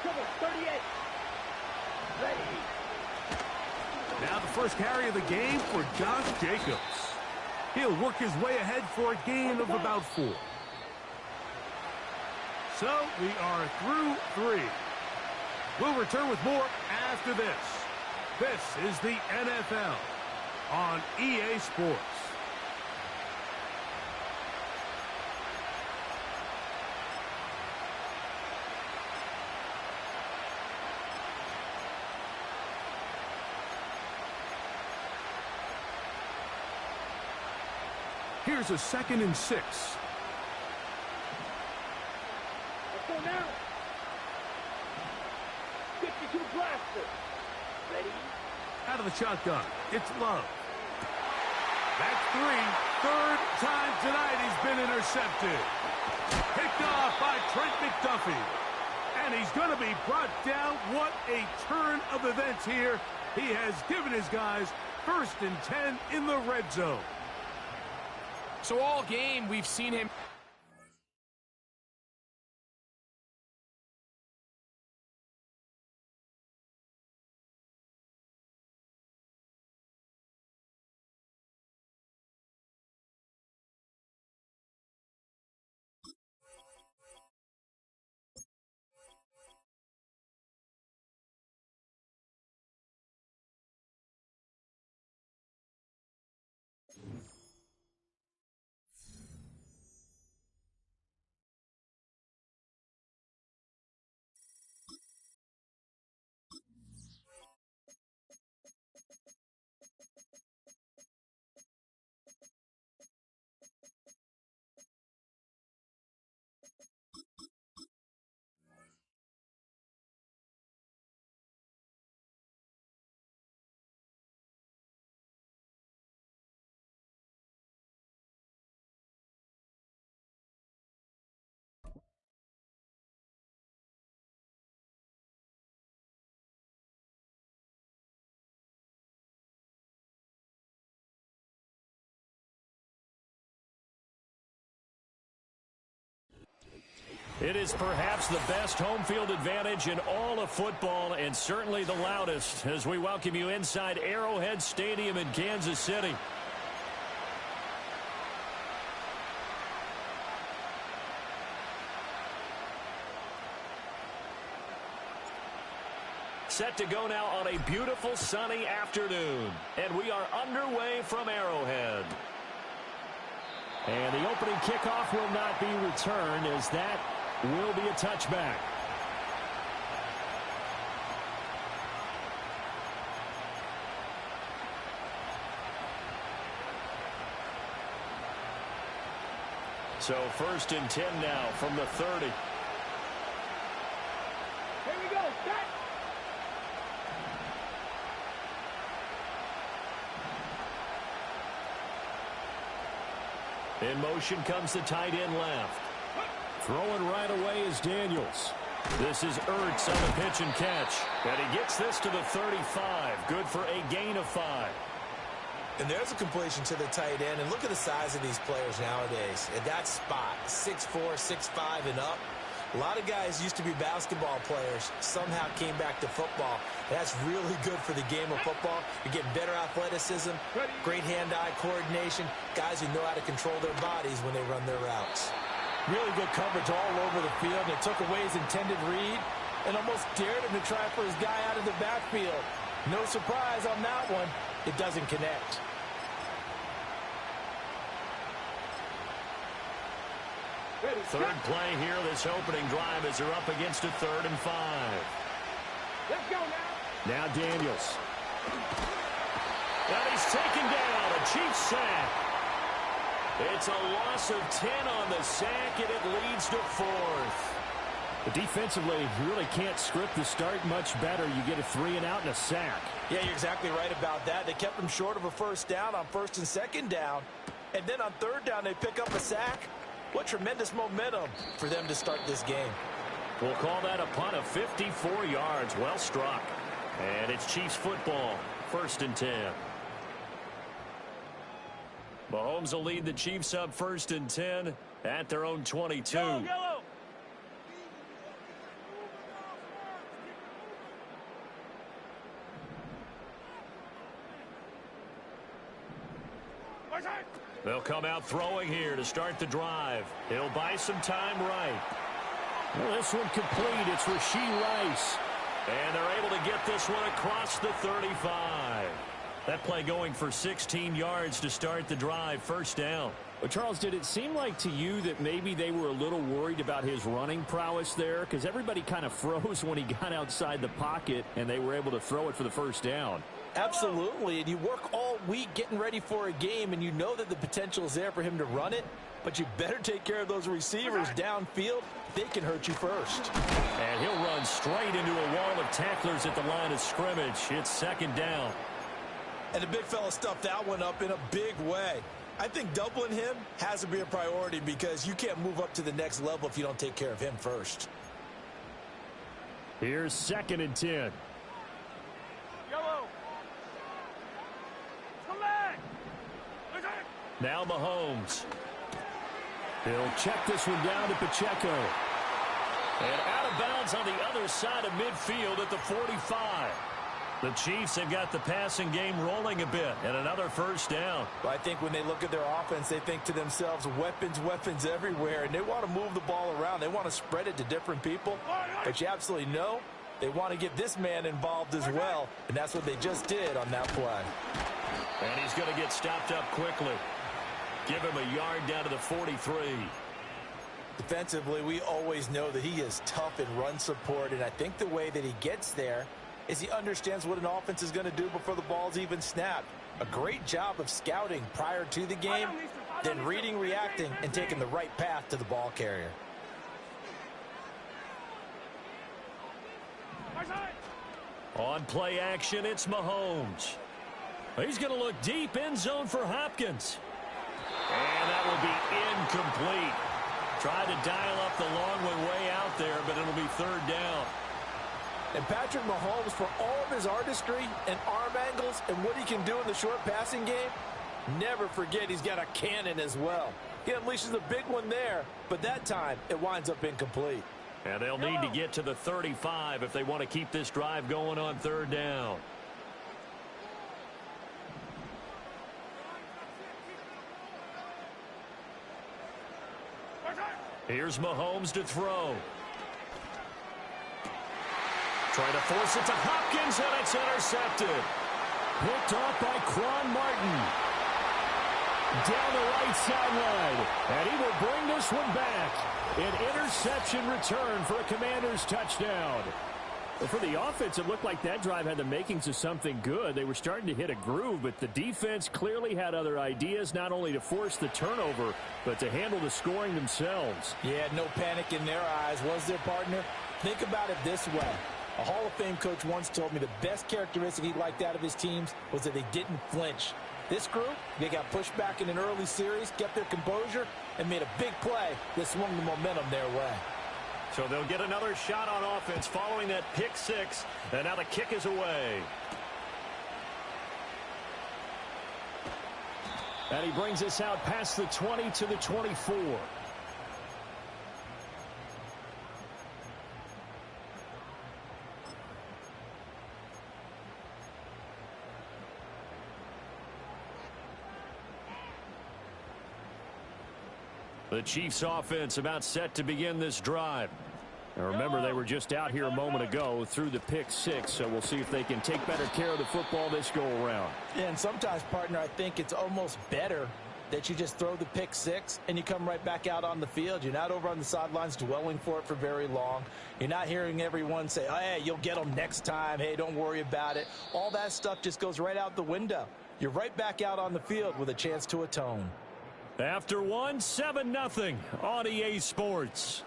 Come on, 38. Ready. Now the first carry of the game for Josh Jacobs. He'll work his way ahead for a gain of about 4. So we are through 3. We'll return with more after this. This is the NFL on EA Sports. Here's a 2nd and 6. Let's go now. 52 blaster. Ready? Out of the shotgun, it's Love. That's 3. 3rd time tonight he's been intercepted. Picked off by Trent McDuffie. And he's going to be brought down. What a turn of events here. He has given his guys 1st and 10 in the red zone. So all game, we've seen him. It is perhaps the best home field advantage in all of football, and certainly the loudest, as we welcome you inside Arrowhead Stadium in Kansas City. Set to go now on a beautiful sunny afternoon, and we are underway from Arrowhead. And the opening kickoff will not be returned, as that will be a touchback. So 1st and 10 now from the 30. Here we go. Set. In motion comes the tight end left. Throwing right away is Daniels. This is Ertz on the pitch and catch. And he gets this to the 35. Good for a gain of 5. And there's a completion to the tight end. And look at the size of these players nowadays. At that spot, 6'4", 6'5", and up. A lot of guys used to be basketball players, somehow came back to football. That's really good for the game of football. You're getting better athleticism, great hand-eye coordination, guys who know how to control their bodies when they run their routes. Really good coverage all over the field. They took away his intended read and almost dared him to try for his guy out of the backfield. No surprise on that one. It doesn't connect. Third play here, this opening drive as they're up against a 3rd and 5. Let's go now. Now Daniels. And he's taken down. A Chiefs sack. It's a loss of 10 on the sack, and it leads to 4th. But defensively, you really can't script the start much better. You get a 3 and out and a sack. Yeah, you're exactly right about that. They kept them short of a first down on 1st and 2nd down. And then on 3rd down, they pick up a sack. What tremendous momentum for them to start this game. We'll call that a punt of 54 yards. Well struck. And it's Chiefs football. 1st and 10. Mahomes will lead the Chiefs up 1st and 10 at their own 22. Yellow. They'll come out throwing here to start the drive. He'll buy some time right. Well, this one complete. It's Rashee Rice. And they're able to get this one across the 35. That play going for 16 yards to start the drive. 1st down. But Charles, did it seem like to you that maybe they were a little worried about his running prowess there? Because everybody kind of froze when he got outside the pocket, and they were able to throw it for the 1st down. Absolutely, and you work all week getting ready for a game, and you know that the potential is there for him to run it, but you better take care of those receivers downfield. They can hurt you first. And he'll run straight into a wall of tacklers at the line of scrimmage. It's 2nd down. And the big fella stuffed that one up in a big way. I think doubling him has to be a priority because you can't move up to the next level if you don't take care of him first. Here's 2nd and 10. Yellow. Come back. Now Mahomes. He'll check this one down to Pacheco. And out of bounds on the other side of midfield at the 45. The Chiefs have got the passing game rolling a bit, and another 1st down. I think when they look at their offense, they think to themselves, weapons everywhere, and they want to move the ball around. They want to spread it to different people, but you absolutely know they want to get this man involved as well, and that's what they just did on that play. And he's going to get stopped up quickly. Give him a yard down to the 43. Defensively, we always know that he is tough in run support, and I think the way that he gets there is he understands what an offense is going to do before the ball's even snapped. A great job of scouting prior to the game, then reading, reacting, and taking the right path to the ball carrier. On play action, it's Mahomes. He's going to look deep, end zone for Hopkins. And that will be incomplete. Tried to dial up the long one way out there, but it'll be 3rd down. And Patrick Mahomes, for all of his artistry and arm angles and what he can do in the short passing game, never forget he's got a cannon as well. He unleashes a big one there, but that time it winds up incomplete. And they'll need to get to the 35 if they want to keep this drive going on 3rd down. Here's Mahomes to throw. Trying to force it to Hopkins, and it's intercepted. Picked off by Quan Martin. Down the right sideline. And he will bring this one back. An interception return for a Commanders touchdown. Well, for the offense, it looked like that drive had the makings of something good. They were starting to hit a groove, but the defense clearly had other ideas, not only to force the turnover, but to handle the scoring themselves. Yeah, no panic in their eyes, was there, partner? Think about it this way. A Hall of Fame coach once told me the best characteristic he liked out of his teams was that they didn't flinch. This group, they got pushed back in an early series, kept their composure, and made a big play that swung the momentum their way. So they'll get another shot on offense following that pick six, and now the kick is away. And he brings us out past the 20 to the 24. The Chiefs offense about set to begin this drive. Now remember, they were just out here a moment ago through the pick six, so we'll see if they can take better care of the football this go around. Yeah, and sometimes, partner, I think it's almost better that you just throw the pick six and you come right back out on the field. You're not over on the sidelines dwelling for it for very long. You're not hearing everyone say, oh, hey, you'll get them next time. Hey, don't worry about it. All that stuff just goes right out the window. You're right back out on the field with a chance to atone. After one, 7-0 on EA Sports.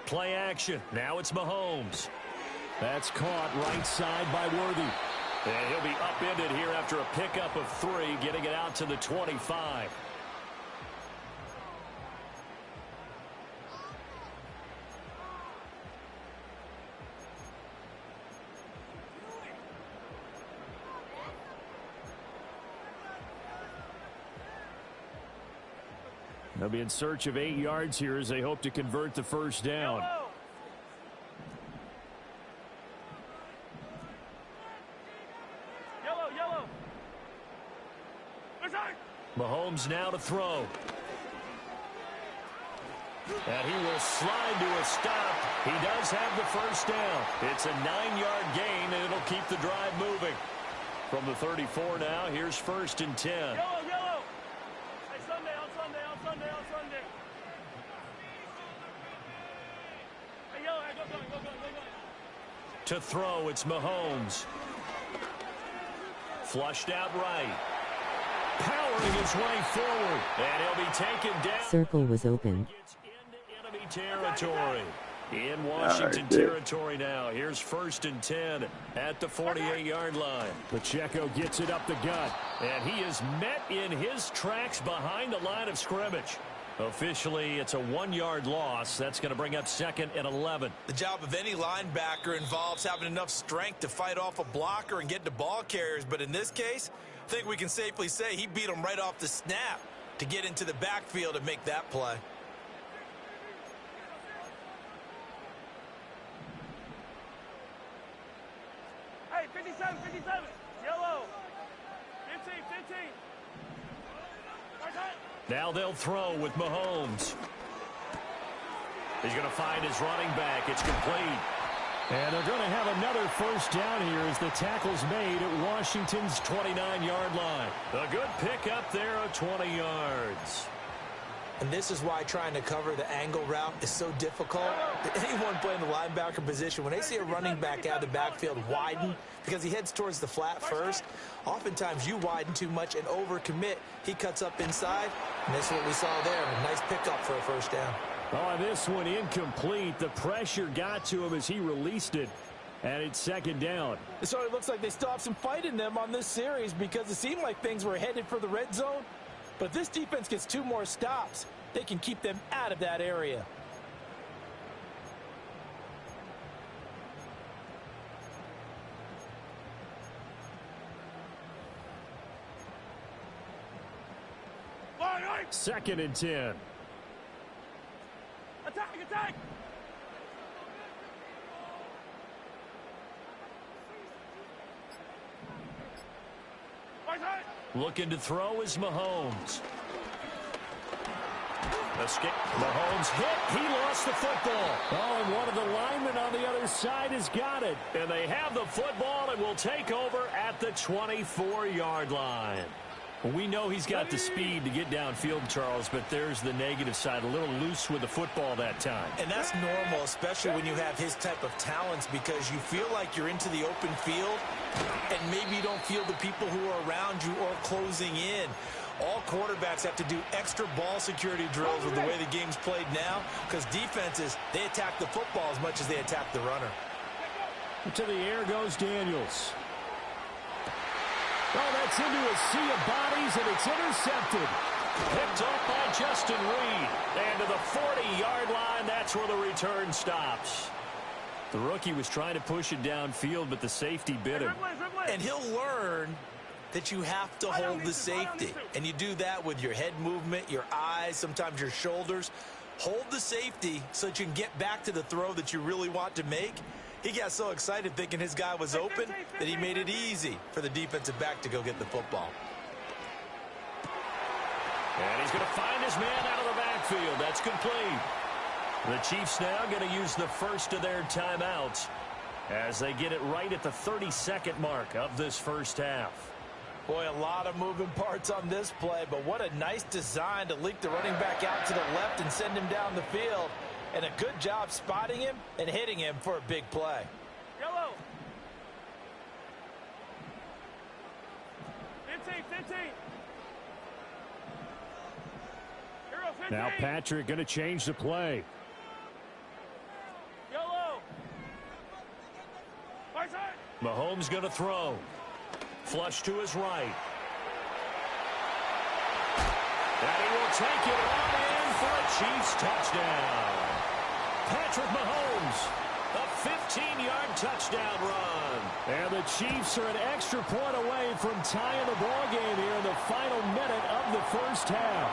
Play action. Now it's Mahomes. That's caught right side by Worthy. And he'll be upended here after a pickup of 3, getting it out to the 25. They'll be in search of 8 yards here as they hope to convert the first down. Yellow. Mahomes now to throw. And he will slide to a stop. He does have the first down. It's a 9-yard gain, and it'll keep the drive moving. From the 34 now, here's 1st and 10. Yellow. Sunday. Hey, yellow, go. To throw, it's Mahomes. Flushed out right. Powering his way forward. And he'll be taken down. Circle was open. Gets into enemy territory. In Washington territory now. Here's 1st and 10 at the 48-yard line. Pacheco gets it up the gut. And he is met in his tracks behind the line of scrimmage. Officially, it's a 1-yard loss. That's going to bring up 2nd and 11. The job of any linebacker involves having enough strength to fight off a blocker and get to ball carriers. But in this case, I think we can safely say he beat him right off the snap to get into the backfield and make that play. Hey, 57. Yellow. 15. Now they'll throw with Mahomes. He's going to find his running back. It's complete. And they're going to have another first down here as the tackle's made at Washington's 29-yard line. A good pickup there of 20 yards. And this is why trying to cover the angle route is so difficult. Anyone playing the linebacker position, when they see a running back out of the backfield widen because he heads towards the flat first, oftentimes you widen too much and overcommit. He cuts up inside, and that's what we saw there. A nice pickup for a first down. Oh, this one incomplete. The pressure got to him as he released it, and it's 2nd down. So it looks like they still have some fight in them on this series because it seemed like things were headed for the red zone. But this defense gets 2 more stops. They can keep them out of that area. 2nd and 10. Attack, attack! Looking to throw is Mahomes. Escape. Mahomes hit. He lost the football. Oh, and one of the linemen on the other side has got it. And they have the football and will take over at the 24-yard line. We know he's got the speed to get downfield, Charles, but there's the negative side. A little loose with the football that time. And that's normal, especially when you have his type of talents, because you feel like you're into the open field, and maybe you don't feel the people who are around you or closing in. All quarterbacks have to do extra ball security drills with the way the game's played now, because defenses, they attack the football as much as they attack the runner. To the air goes Daniels. Oh, that's into a sea of bodies, and it's intercepted. Picked up by Justin Reed. And to the 40-yard line, that's where the return stops. The rookie was trying to push it downfield, but the safety bit him. And he'll learn that you have to hold the safety. And you do that with your head movement, your eyes, sometimes your shoulders. Hold the safety so that you can get back to the throw that you really want to make. He got so excited thinking his guy was open that he made it easy for the defensive back to go get the football. And he's going to find his man out of the backfield. That's complete. The Chiefs now going to use the first of their timeouts as they get it right at the 32nd mark of this first half. Boy, a lot of moving parts on this play, but what a nice design to leak the running back out to the left and send him down the field. And a good job spotting him and hitting him for a big play. Yellow. 15. Hero 15. Now Patrick going to change the play. Yellow. Right side. Mahomes going to throw. Flush to his right. And he will take it on in for a Chiefs touchdown. Patrick Mahomes, a 15-yard touchdown run. And the Chiefs are an extra point away from tying the ball game here in the final minute of the first half.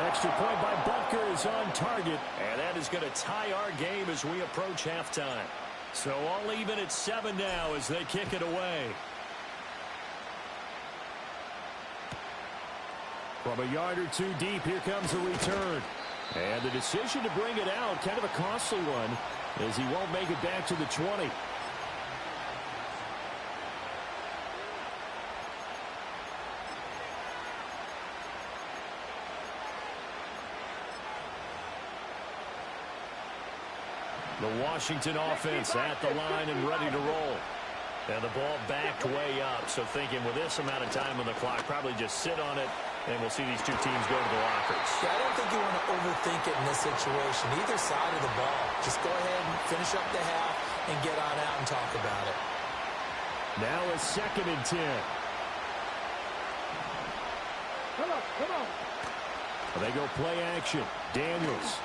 Extra point by Butker is on target, and that is going to tie our game as we approach halftime. So all even at 7 now as they kick it away. From a yard or two deep, here comes a return. And the decision to bring it out, kind of a costly one, as he won't make it back to the 20. The Washington offense at the line and ready to roll. And the ball backed way up, so thinking with this amount of time on the clock, probably just sit on it, and we'll see these two teams go to the lockers. Yeah, I don't think you want to overthink it in this situation, either side of the ball. Just go ahead and finish up the half and get on out and talk about it. Now a 2nd and 10. Come on. They go play action. Daniels.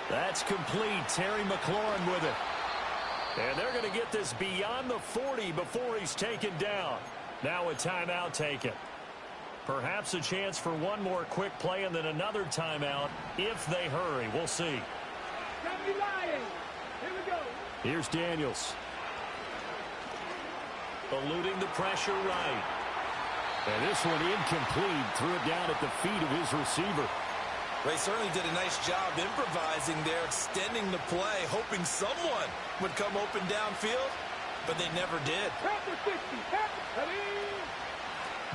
That's complete. Terry McLaurin with it. And they're going to get this beyond the 40 before he's taken down. Now a timeout taken. Perhaps a chance for one more quick play and then another timeout if they hurry. We'll see. Here we go. Here's Daniels. Eluding the pressure right. And this one incomplete. Threw it down at the feet of his receiver. They certainly did a nice job improvising there, extending the play, hoping someone would come open downfield, but they never did.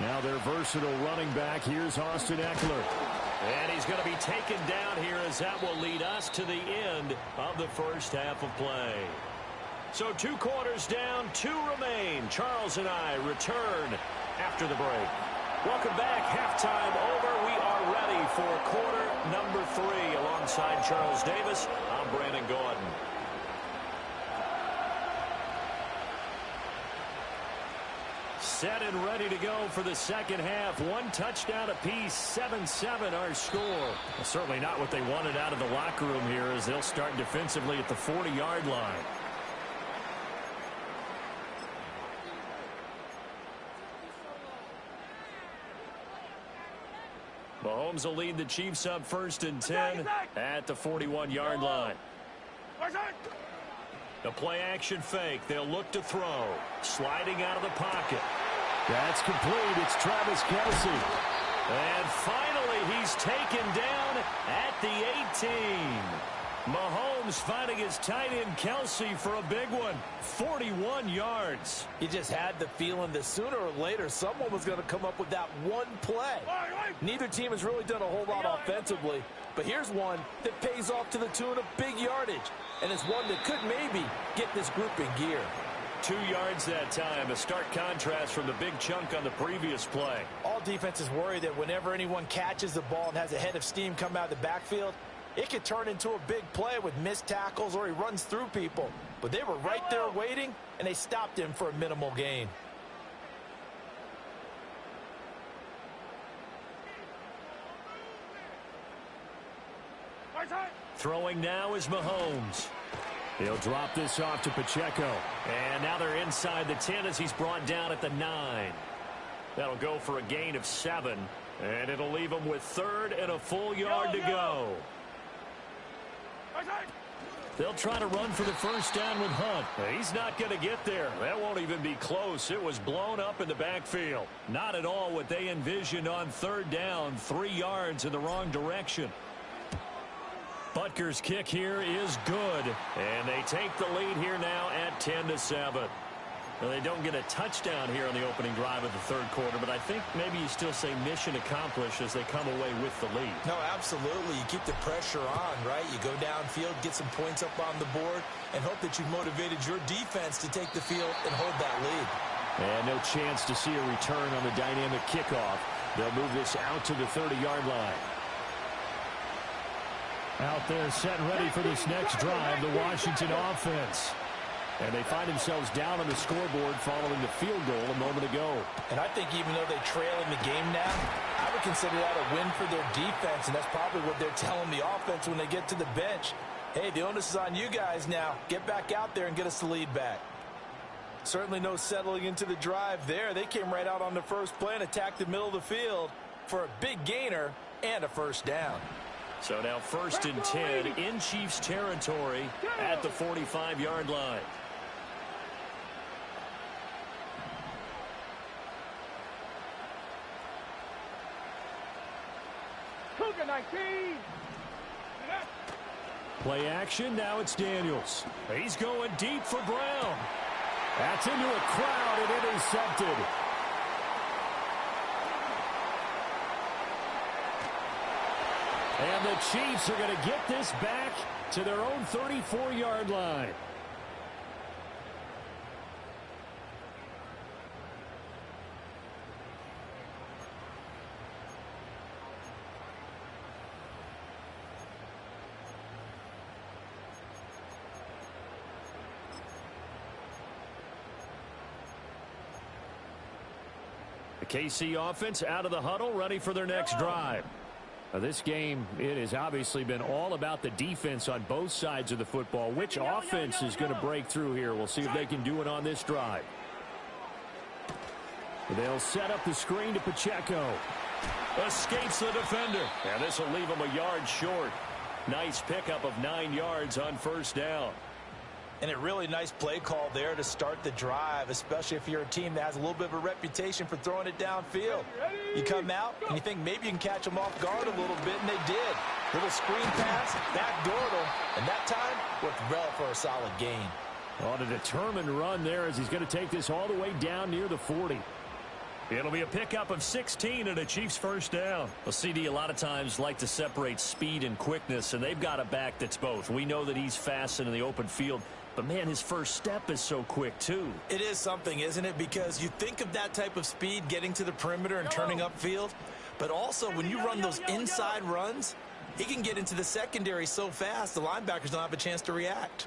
Now their versatile running back. Here's Austin Eckler. And he's going to be taken down here as that will lead us to the end of the first half of play. So 2 quarters down, 2 remain. Charles and I return after the break. Welcome back. Halftime over. We are ready for quarter number 3. Alongside Charles Davis, I'm Brandon Gordon. Set and ready to go for the second half. 1 touchdown apiece, 7-7 our score. Well, certainly not what they wanted out of the locker room here as they'll start defensively at the 40-yard line. Mahomes will lead the Chiefs up 1st and 10 at the 41-yard line. The play-action fake. They'll look to throw. Sliding out of the pocket. That's complete. It's Travis Kelce. And finally, he's taken down at the 18. Mahomes finding his tight end Kelce for a big one. 41 yards. You just had the feeling that sooner or later someone was going to come up with that one play. Neither team has really done a whole lot offensively, but here's one that pays off to the tune of big yardage, and it's one that could maybe get this group in gear. 2 yards that time, a stark contrast from the big chunk on the previous play. All defenses worry that whenever anyone catches the ball and has a head of steam come out of the backfield, it could turn into a big play with missed tackles or he runs through people. But they were right there waiting, and they stopped him for a minimal gain. Throwing now is Mahomes. He'll drop this off to Pacheco. And now they're inside the 10 as he's brought down at the 9. That'll go for a gain of 7. And it'll leave him with 3rd and a full yard to go. They'll try to run for the 1st down with Hunt. He's not going to get there. That won't even be close. It was blown up in the backfield. Not at all what they envisioned on 3rd down. 3 yards in the wrong direction. Butker's kick here is good. And they take the lead here now at 10-7. Well, they don't get a touchdown here on the opening drive of the 3rd quarter, but I think maybe you still say mission accomplished as they come away with the lead. No, absolutely. You keep the pressure on, right? You go downfield, get some points up on the board, and hope that you've motivated your defense to take the field and hold that lead. And no chance to see a return on the dynamic kickoff. They'll move this out to the 30-yard line. Out there set ready for this next drive, the Washington offense. And they find themselves down on the scoreboard following the field goal a moment ago. And I think even though they trail in the game now, I would consider that a win for their defense, and that's probably what they're telling the offense when they get to the bench. Hey, the onus is on you guys now. Get back out there and get us the lead back. Certainly no settling into the drive there. They came right out on the first play and attacked the middle of the field for a big gainer and a 1st down. So now 1st and 10 in Chiefs territory at the 45-yard line. Play action, now it's Daniels. He's going deep for Brown. That's into a crowd and intercepted. And the Chiefs are going to get this back to their own 34-yard line. The KC offense out of the huddle, ready for their next drive. Now this game, it has obviously been all about the defense on both sides of the football. Which offense is going to break through here? We'll see if they can do it on this drive. They'll set up the screen to Pacheco. Escapes the defender. And this will leave him a yard short. Nice pickup of 9 yards on 1st down. And a really nice play call there to start the drive, especially if you're a team that has a little bit of a reputation for throwing it downfield. You come out and you think maybe you can catch them off guard a little bit, and they did. Little screen pass, backdoored them, and that time worked well for a solid gain. On a determined run there as he's going to take this all the way down near the 40. It'll be a pickup of 16 and a Chiefs 1st down. Well, CD, a lot of times like to separate speed and quickness, and they've got a back that's both. We know that he's fast in the open field, but, man, his first step is so quick, too. It is something, isn't it? Because you think of that type of speed getting to the perimeter and turning upfield, but also when you run those inside runs, he can get into the secondary so fast the linebackers don't have a chance to react.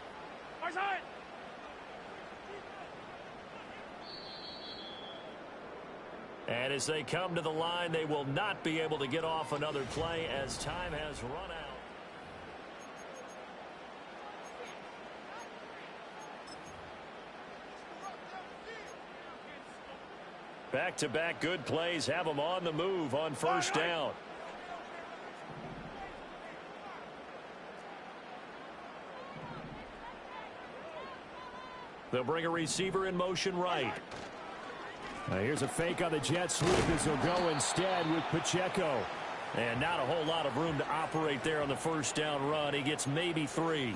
And as they come to the line, they will not be able to get off another play as time has run out. Back-to-back good plays have them on the move on 1st down. They'll bring a receiver in motion right. Here's a fake on the jet sweep as he'll go instead with Pacheco. And not a whole lot of room to operate there on the first down run. He gets maybe 3.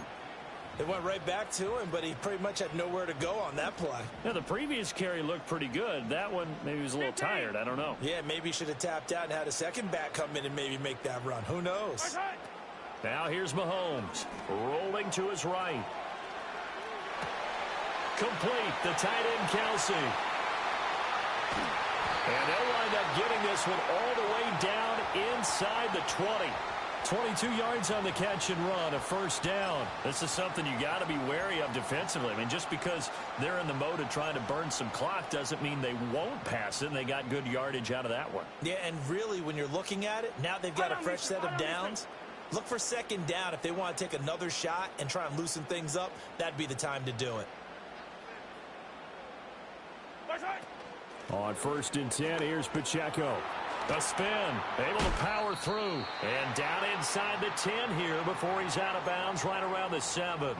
It went right back to him, but he pretty much had nowhere to go on that play. Now, the previous carry looked pretty good. That one, maybe he was a little tired. I don't know. Yeah, maybe he should have tapped out and had a second back come in and maybe make that run. Who knows? Now here's Mahomes, rolling to his right. Complete, the tight end Kelsey. And they'll wind up getting this one all the way down inside the 20. 22 yards on the catch and run, a first down. This is something you got to be wary of defensively. I mean, just because they're in the mode of trying to burn some clock doesn't mean they won't pass it, and they got good yardage out of that one. Yeah, and really, when you're looking at it, now they've got a fresh set of downs. Look for second down. If they want to take another shot and try and loosen things up, that'd be the time to do it. On 1st and 10, here's Pacheco. A spin, able to power through. And down inside the 10 here before he's out of bounds right around the 7.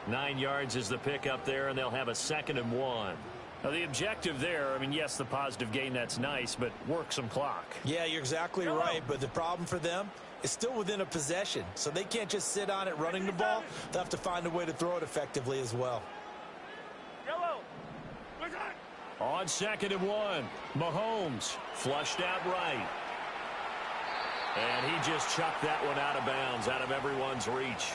9 yards is the pickup there, and they'll have a 2nd and 1. Now, the objective there, I mean, yes, the positive gain, that's nice, but work some clock. Yeah, you're exactly right, but the problem for them is still within a possession, so they can't just sit on it running the ball. They'll have to find a way to throw it effectively as well. On 2nd and 1, Mahomes flushed out right. And he just chucked that one out of bounds, out of everyone's reach.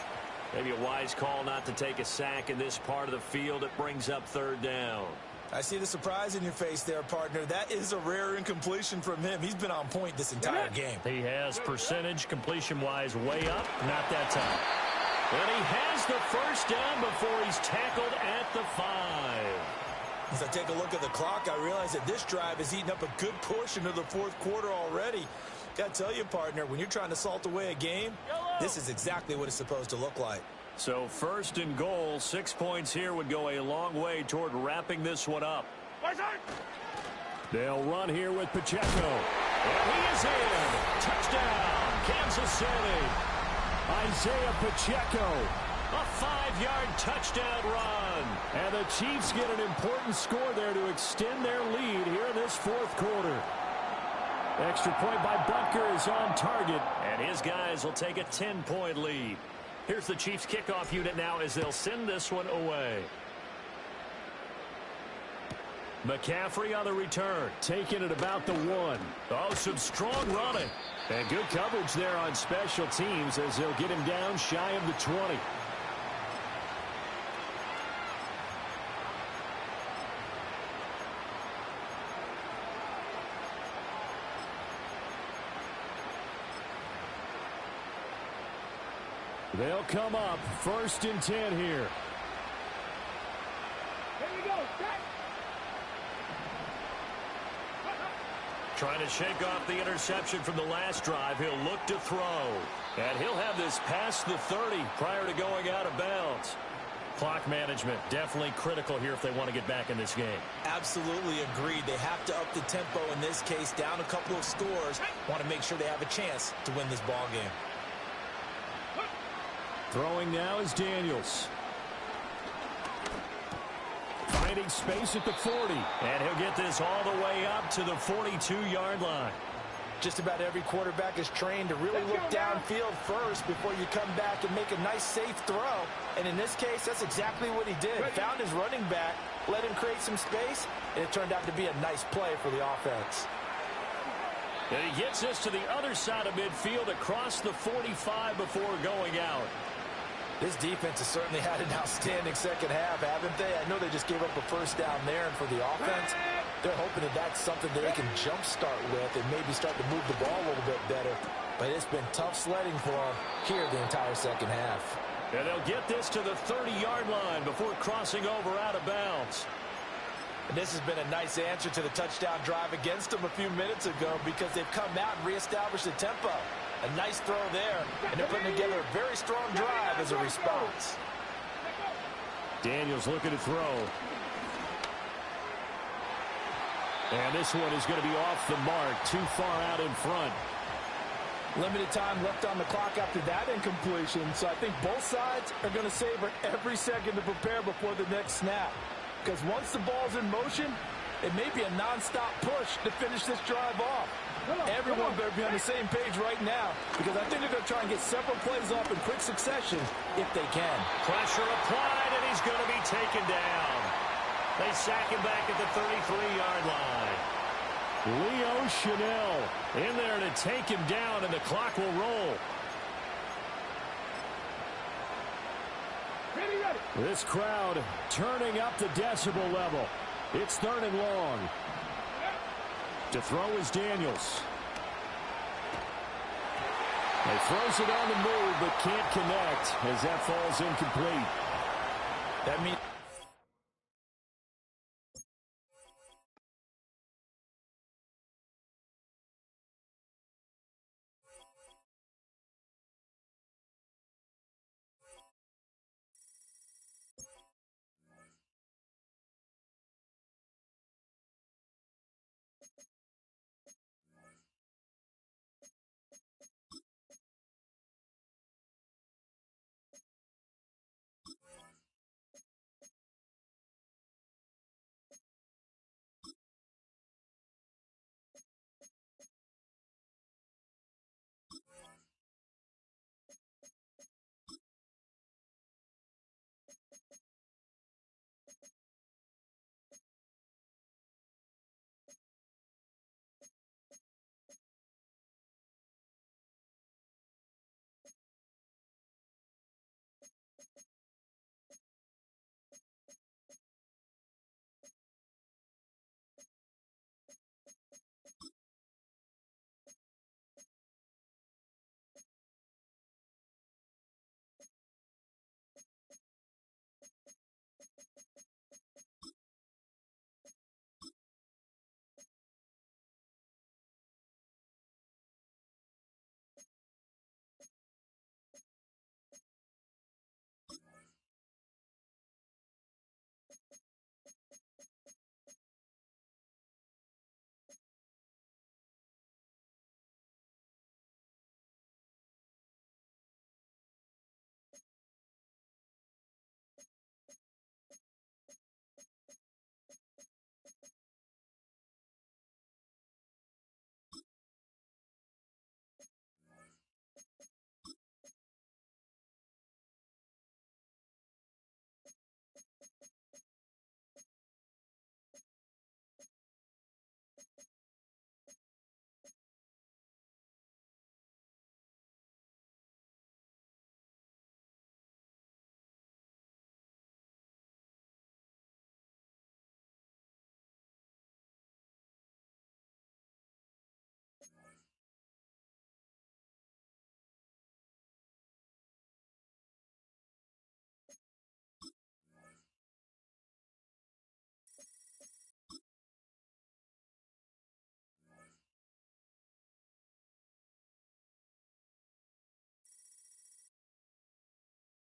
Maybe a wise call not to take a sack in this part of the field. It brings up 3rd down. I see the surprise in your face there, partner. That is a rare incompletion from him. He's been on point this entire game. He has percentage completion-wise way up, not that time. And he has the first down before he's tackled at the 5. As I take a look at the clock, I realize that this drive has eaten up a good portion of the 4th quarter already. Got to tell you, partner, when you're trying to salt away a game, this is exactly what it's supposed to look like. So 1st and goal, 6 points here would go a long way toward wrapping this one up. They'll run here with Pacheco. And he is in. Touchdown, Kansas City. Isaiah Pacheco. A 5-yard touchdown run. And the Chiefs get an important score there to extend their lead here in this 4th quarter. Extra point by Butker is on target. And his guys will take a 10-point lead. Here's the Chiefs kickoff unit now as they'll send this one away. McCaffrey on the return, taking it about the 1. Oh, some strong running. And good coverage there on special teams as they'll get him down shy of the 20. They'll come up 1st and 10 here. Here we go. Trying to shake off the interception from the last drive. He'll look to throw. And he'll have this past the 30 prior to going out of bounds. Clock management definitely critical here if they want to get back in this game. Absolutely agreed. They have to up the tempo in this case, down a couple of scores. Want to make sure they have a chance to win this ball game. Throwing now is Daniels. Finding space at the 40. And he'll get this all the way up to the 42-yard line. Just about every quarterback is trained to really look downfield first before you come back and make a nice, safe throw. And in this case, that's exactly what he did. Found his running back, let him create some space, and it turned out to be a nice play for the offense. And he gets this to the other side of midfield across the 45 before going out. This defense has certainly had an outstanding second half, haven't they? I know they just gave up a first down there, and for the offense, they're hoping that that's something that they can jumpstart with and maybe start to move the ball a little bit better. But it's been tough sledding for them here the entire second half. And they'll get this to the 30-yard line before crossing over out of bounds. And this has been a nice answer to the touchdown drive against them a few minutes ago because they've come out and reestablished the tempo. A nice throw there, and they're putting together a very strong drive as a response. Daniels looking to throw. And this one is going to be off the mark, too far out in front. Limited time left on the clock after that incompletion, so I think both sides are going to savor every second to prepare before the next snap. Because once the ball's in motion, it may be a nonstop push to finish this drive off. Everyone better be on the same page right now, because I think they're going to try and get several plays off in quick succession if they can. Pressure applied, and he's going to be taken down. They sack him back at the 33-yard line. Leo Chanel in there to take him down, and the clock will roll. This crowd turning up the decibel level. It's 3rd and long. To throw is Daniels. He throws it on the move, but can't connect as that falls incomplete. That means